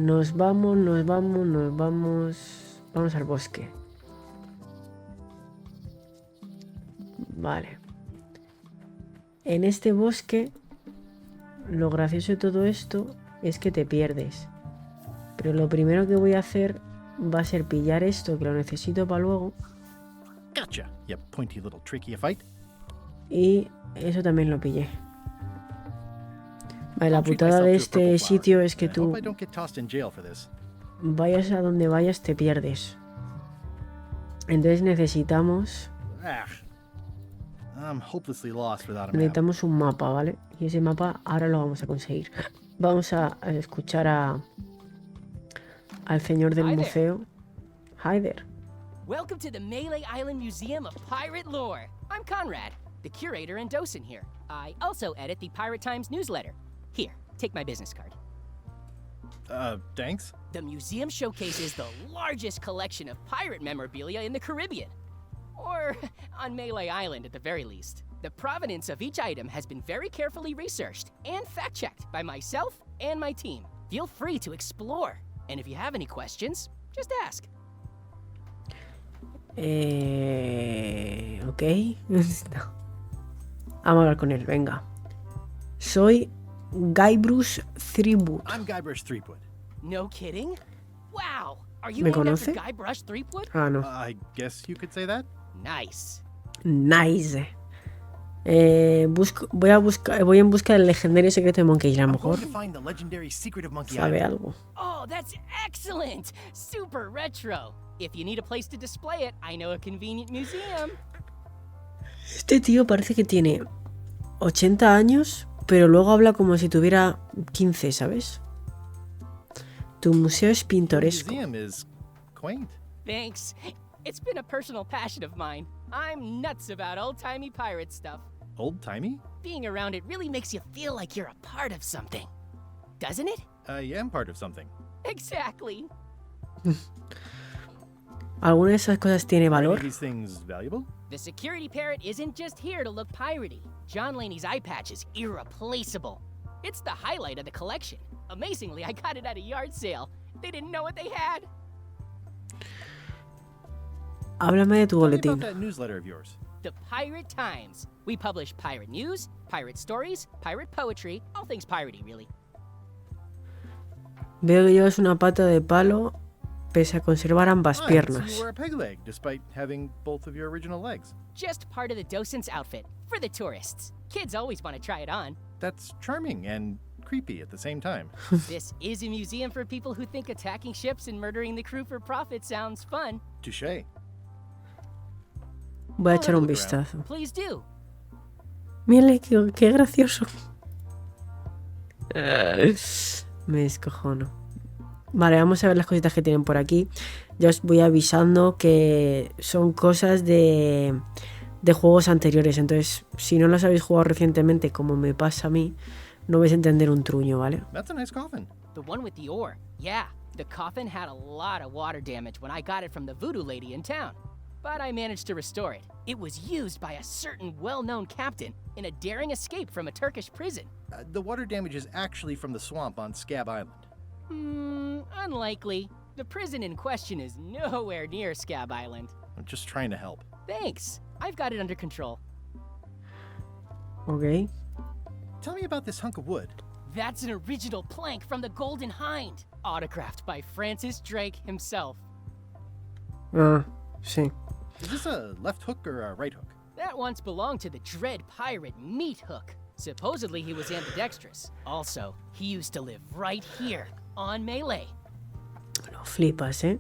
Nos vamos. Vamos al bosque. Vale. En este bosque, lo gracioso de todo esto es que te pierdes. Pero lo primero que voy a hacer va a ser pillar esto, que lo necesito para luego. Gotcha, you pointy little tricky fight. Y eso también lo pillé. Vale, la putada de este sitio es que tú vayas a donde vayas te pierdes. Entonces necesitamos un mapa, ¿vale? Y ese mapa ahora lo vamos a conseguir. Vamos a escuchar al señor del museo. Hi there. Welcome to the Melee Island Museum of Pirate Lore. I'm Conrad, the curator and docent here. I also edit the Pirate Times newsletter. Here, take my business card. Thanks. The museum showcases the largest collection of pirate memorabilia in the Caribbean. Or on Melee Island at the very least. The provenance of each item has been very carefully researched and fact-checked by myself and my team. Feel free to explore. And if you have any questions, just ask. Ok. Vamos a hablar con él, venga. Soy Guybrush Threepwood. I'm Guybrush Threepwood. No kidding? Wow. Are you ¿Me named conoce? after Guybrush Threepwood? Ah, no. I guess you could say that. Nice. Nice. Voy en busca del legendario secreto de Monkey Island. A lo mejor sabe algo. Oh, that's excellent. Super retro. If you need a place to display it, I know a convenient museum. Este tío parece que tiene 80 años, pero luego habla como si tuviera 15, ¿sabes? Tu museo es pintoresco. Thanks. It's been a personal passion of mine. I'm nuts about old-timey pirate stuff. Old-timey? Being around it really makes you feel like you're a part of something. Doesn't it? I am part of something. Exactly. ¿Alguna de esas cosas tiene valor? Are these things valuable? The security parrot isn't just here to look piratey. John Laney's eye patch is irreplaceable. It's the highlight of the collection. Amazingly, I got it at a yard sale. They didn't know what they had. Háblame de tu boletín. That newsletter of yours. The Pirate Times. We publish pirate news, pirate stories, pirate poetry, all things piratey, really. Veo que llevas una pata de palo pese a conservar ambas piernas. You wear a peg leg despite having both of your original legs. Just part of the docent's outfit for the tourists. Kids always want to try it on. That's charming and creepy at the same time. This is a museum for people who think attacking ships and murdering the crew for profit sounds fun. Touché. Voy a echar un vistazo. Please do. Mírale, qué gracioso. Me descojono. Vale, vamos a ver las cositas que tienen por aquí. Ya os voy avisando que son cosas de juegos anteriores. Entonces, si no las habéis jugado recientemente, como me pasa a mí, no vais a entender un truño, ¿vale? That's a nice coffin. The one with the ore. Yeah, the coffin had a lot of water damage when I got it from the voodoo lady in town. But I managed to restore it. It was used by a certain well-known captain in a daring escape from a Turkish prison. The water damage is actually from the swamp on Scab Island. Unlikely. The prison in question is nowhere near Scab Island. I'm just trying to help. Thanks. I've got it under control. Okay. Tell me about this hunk of wood. That's an original plank from the Golden Hind, autographed by Francis Drake himself. Sí. Is this a left hook or a right hook? That once belonged to the dread pirate Meat Hook. Supposedly he was ambidextrous. Also, he used to live right here, on Melee. Lo flipas, ¿eh?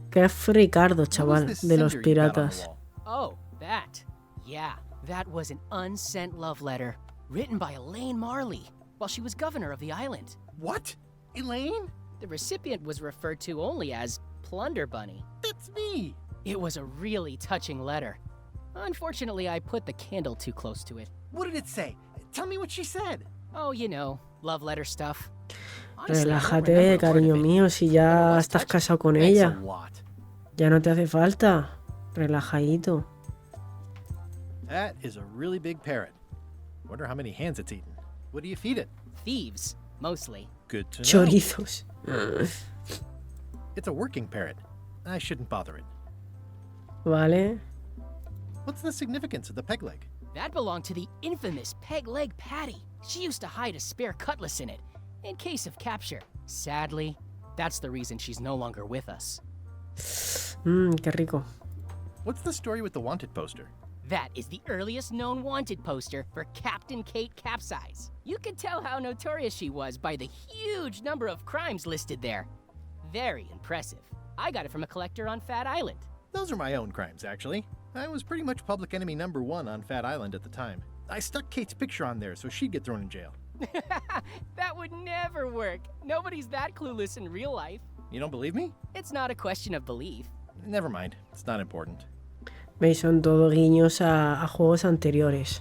Qué fricardo, chaval, de los piratas. Oh, that. Yeah, that was an unsent love letter, written by Elaine Marley, while she was governor of the island. What? Elaine? The recipient was referred to only as Plunder Bunny. That's me! It was a really touching letter. Unfortunately, I put the candle too close to it. What did it say? Tell me what she said. Oh, you know, love letter stuff. Relájate, cariño mío, si ya estás casado con ella. Ya no te hace falta. Relajadito. That is a really big parrot. Wonder how many hands it's eaten. What do you feed it? Thieves, mostly. Good to know. Chorizos. It's a working parrot. I shouldn't bother it. Vale. What's the significance of the peg leg? That belonged to the infamous Peg Leg Patty. She used to hide a spare cutlass in it, in case of capture. Sadly, that's the reason she's no longer with us. Qué rico. What's the story with the wanted poster? That is the earliest known wanted poster for Captain Kate Capsize. You can tell how notorious she was by the huge number of crimes listed there. Very impressive. I got it from a collector on Fat Island. Those are my own crimes, actually. I was pretty much public enemy #1 on Fat Island at the time. I stuck Kate's picture on there so she'd get thrown in jail. That would never work. Nobody's that clueless in real life. You don't believe me? It's not a question of belief. Never mind. It's not important. ¿Veis? Son todo guiños a juegos anteriores.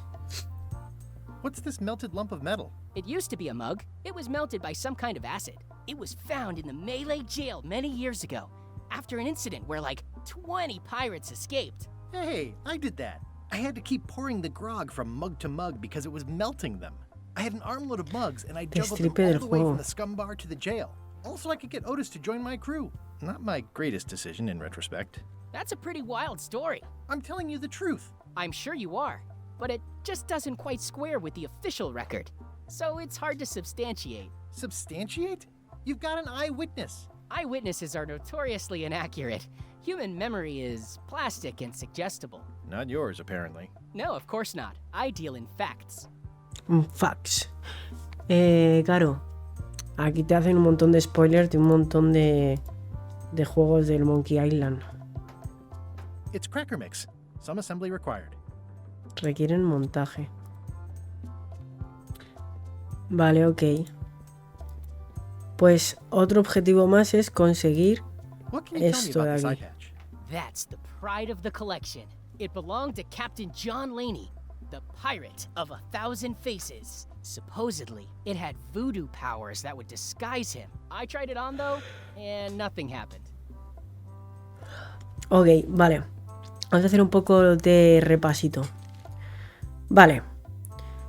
What's this melted lump of metal? It used to be a mug. It was melted by some kind of acid. It was found in the Melee jail many years ago, after an incident where like 20 pirates escaped. Hey, I did that. I had to keep pouring the grog from mug to mug because it was melting them. I had an armload of mugs and I juggled them all the way from the scum bar to the jail. Also, I could get Otis to join my crew. Not my greatest decision in retrospect. That's a pretty wild story. I'm telling you the truth. I'm sure you are, but it just doesn't quite square with the official record. So it's hard to substantiate. Substantiate? You've got an eyewitness. Eyewitnesses are notoriously inaccurate. Human memory is plastic and suggestible. Not yours, apparently. No, of course not. I deal in facts. Facts. Claro. Aquí te hacen un montón de spoilers de un montón de juegos del Monkey Island. It's cracker mix. Some assembly required. Requieren montaje. Vale, ok. Pues otro objetivo más es conseguir esto de aquí. That's the pride of the collection. It belonged to Captain John Laney, the pirate of 1,000 faces. Supposedly, it had voodoo powers that would disguise him. I tried it on though, and nothing happened. Ok, vale. Vamos a hacer un poco de repasito. Vale.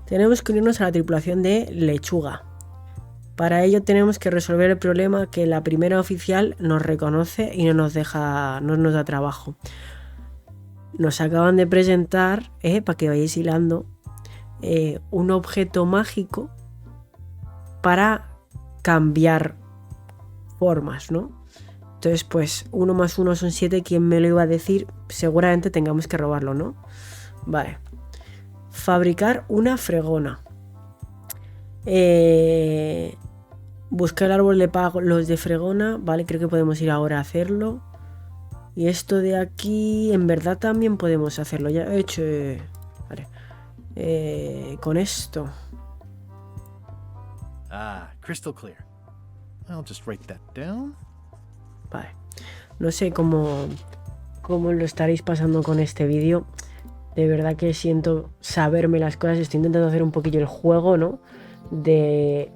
Tenemos que unirnos a la tripulación de Lechuga. Para ello tenemos que resolver el problema que la primera oficial nos reconoce y no nos da trabajo. Nos acaban de presentar, para que vayáis hilando, un objeto mágico para cambiar formas, ¿no? Entonces, pues 1 más 1 son 7. ¿Quién me lo iba a decir? Seguramente tengamos que robarlo, ¿no? Vale. Fabricar una fregona. Busca el árbol de palos de fregona. Vale, creo que podemos ir ahora a hacerlo. Y esto de aquí, en verdad también podemos hacerlo. Ya he hecho... vale. Con esto. Ah, crystal clear. I'll just write that down. Vale. No sé cómo lo estaréis pasando con este vídeo. De verdad que siento saberme las cosas. Estoy intentando hacer un poquillo el juego, ¿no? De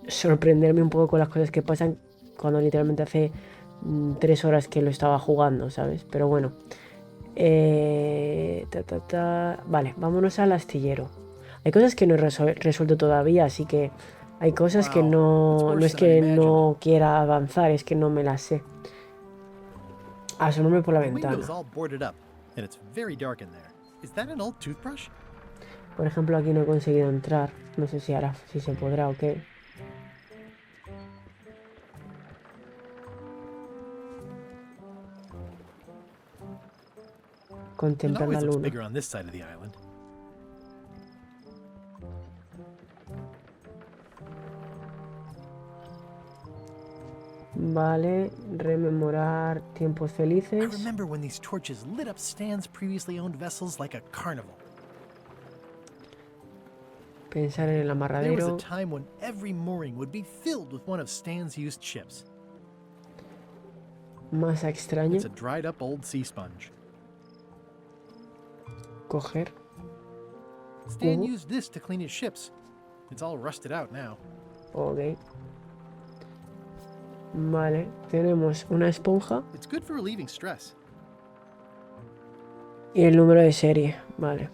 sorprenderme un poco con las cosas que pasan cuando literalmente hace 3 horas que lo estaba jugando, ¿sabes? Pero bueno. Vale, vámonos al astillero. Hay cosas que no he resuelto todavía, así que hay cosas que no es que no quiera avanzar, es que no me las sé. Asomarme por la ventana. Por ejemplo, aquí no he conseguido entrar. No sé si ahora si se podrá o qué. Contemplar la luna. Vale, rememorar tiempos felices. I remember when these torches lit up Stan's previously owned vessels like a carnival. Pensar en el amarradero. There was a time when every mooring would be filled with one of Stan's used ships. Masa extraña. It's a dried up old sea sponge. Coger. Stan used this to clean his ships. It's all rusted out now. Ok. Vale, tenemos una esponja. It's good for relieving stress. Y el número de serie, vale.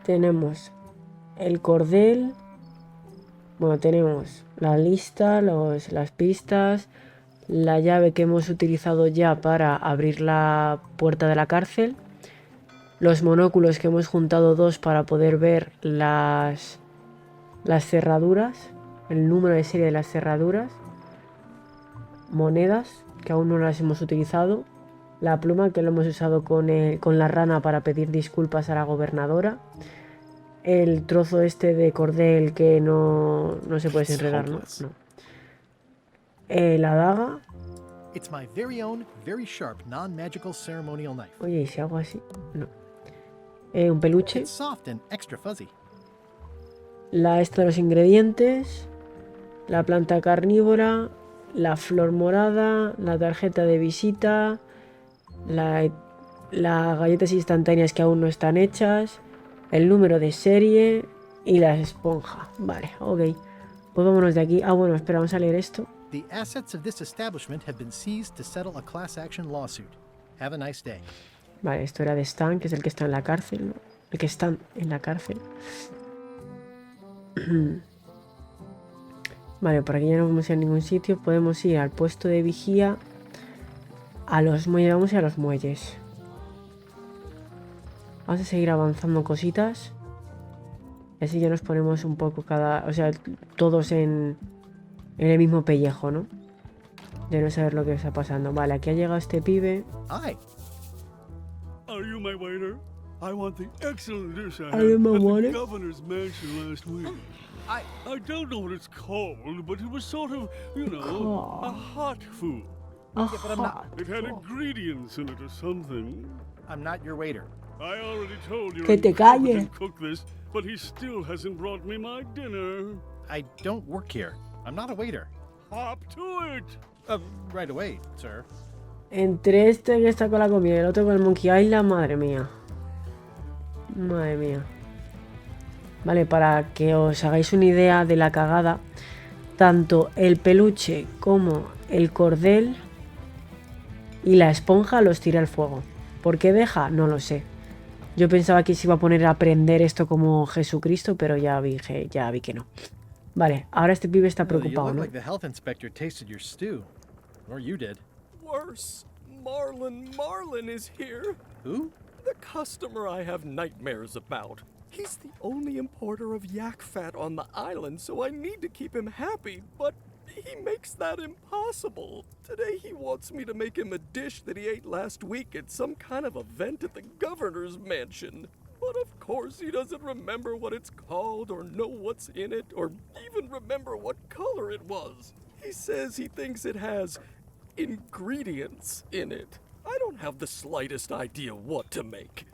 Tenemos el cordel. Bueno, tenemos la lista, las pistas, la llave que hemos utilizado ya para abrir la puerta de la cárcel, los monóculos que hemos juntado 2 para poder ver las cerraduras, el número de serie de las cerraduras, monedas que aún no las hemos utilizado, la pluma que lo hemos usado con la rana para pedir disculpas a la gobernadora, el trozo este de cordel que no se puede desenredar, ¿no? No. La daga. Oye, ¿y si hago así? No. Un peluche. Esta de los ingredientes. La planta carnívora. La flor morada. La tarjeta de visita. Las galletas instantáneas que aún no están hechas. El número de serie. Y la esponja. Vale, ok. Pues vámonos de aquí. Ah, bueno, espera, vamos a leer esto. The assets of this establishment have been seized to settle a class action lawsuit. Have a nice day. Vale, esto era de Stan, que es el que está en la cárcel, ¿no? El que está en la cárcel. Vale, por aquí ya no vamos a ir a ningún sitio. Podemos ir al puesto de vigía. A los muelles, vamos a ir a los muelles. Vamos a seguir avanzando cositas. Y así ya nos ponemos un poco todos en el mismo pellejo, ¿no? De no saber lo que está pasando. Vale, aquí ha llegado este pibe. Hi. Are you my waiter? I want the excellent dish I Are you had my at waiter? the governor's mansion last week. I don't know what it's called, but it was sort of, a hot food. It had ingredients in it or something. I'm not your waiter. I already told you Que te calles. cook this, but he still hasn't brought me my dinner. I don't work here. I'm not a waiter. Hop to it. Right away, sir. Entre este que está con la comida y el otro con el Monkey Island, madre mía. Madre mía. Vale, para que os hagáis una idea de la cagada, tanto el peluche como el cordel y la esponja los tira al fuego. ¿Por qué deja? No lo sé. Yo pensaba que se iba a poner a aprender esto como Jesucristo, pero ya vi que no. Vale, ahora este pibe está preocupado, ¿no? Worse, Marlin is here. Who? The customer I have nightmares about. He's the only importer of yak fat on the island, so I need to keep him happy, but he makes that impossible. Today he wants me to make him a dish that he ate last week at some kind of event at the governor's mansion. But of course he doesn't remember what it's called or know what's in it or even remember what color it was. He says he thinks it has ingredients in it. I don't have the slightest idea what to make.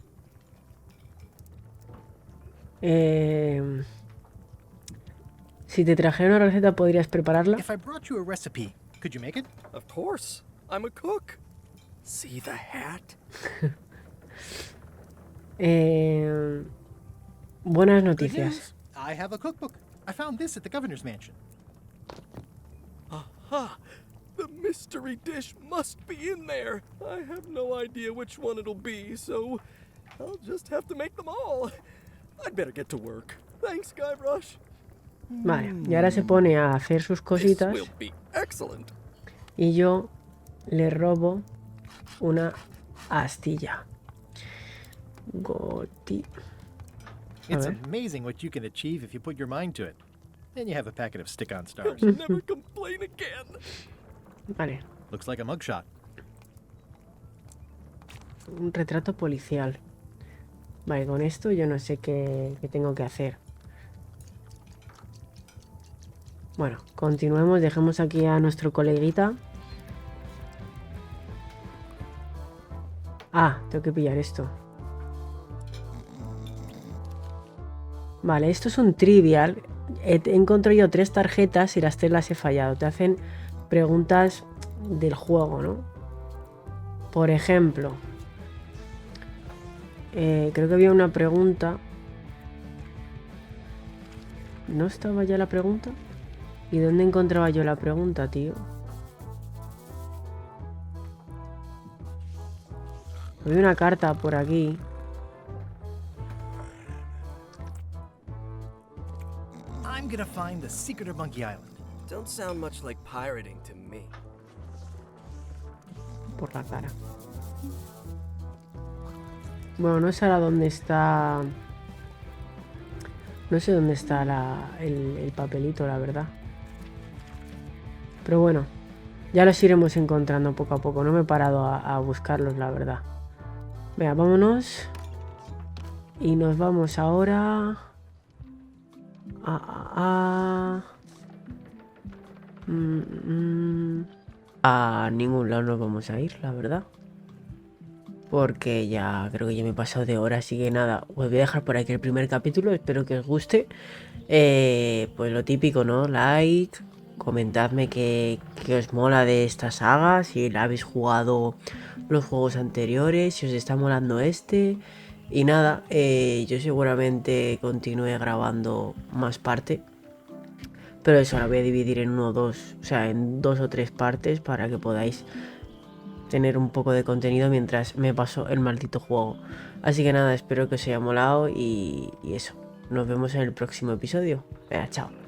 Si te trajera una receta, ¿podrías prepararla? If I brought you a recipe, could you make it? Of course. I'm a cook. See the hat? Buenas Good noticias. news. I have a cookbook. I found this at the governor's mansion. Aha! The mystery dish must be in there. I have no idea which one it'll be, so I'll just have to make them all. I'd better get to work. Thanks, Guybrush. Vale, y ahora se pone a hacer sus cositas. This will be excellent. Y yo le robo una astilla. Goti. It's amazing what you can achieve if you put your mind to it. Then you have a packet of stick-on stars. I'll never complain again. Vale. Looks like a mugshot. Un retrato policial. Vale, con esto yo no sé qué tengo que hacer. Bueno, continuemos. Dejemos aquí a nuestro coleguita. Ah, tengo que pillar esto. Vale, esto es un trivial. He encontrado yo 3 tarjetas y las 3 las he fallado. Te hacen preguntas del juego, ¿no? Por ejemplo, creo que había una pregunta. ¿No estaba ya la pregunta? ¿Y dónde encontraba yo la pregunta, tío? Había una carta por aquí. I'm gonna find the secret of Monkey Island. Don't sound much like pirating to me. Por la cara. Bueno, no sé ahora dónde está. No sé dónde está el papelito, la verdad. Pero bueno, ya los iremos encontrando poco a poco. No me he parado a buscarlos, la verdad. Venga, vámonos. Y nos vamos ahora a ningún lado no vamos a ir, la verdad. Porque ya creo que ya me he pasado de hora. Así que nada, os voy a dejar por aquí el primer capítulo. Espero que os guste. Pues lo típico, ¿no? Like, comentadme qué os mola de esta saga. Si la habéis jugado los juegos anteriores, si os está molando este. Y nada, yo seguramente continúe grabando más parte. Pero eso la voy a dividir en en 2 o 3 partes para que podáis tener un poco de contenido mientras me paso el maldito juego. Así que nada, espero que os haya molado y eso. Nos vemos en el próximo episodio. Venga, chao.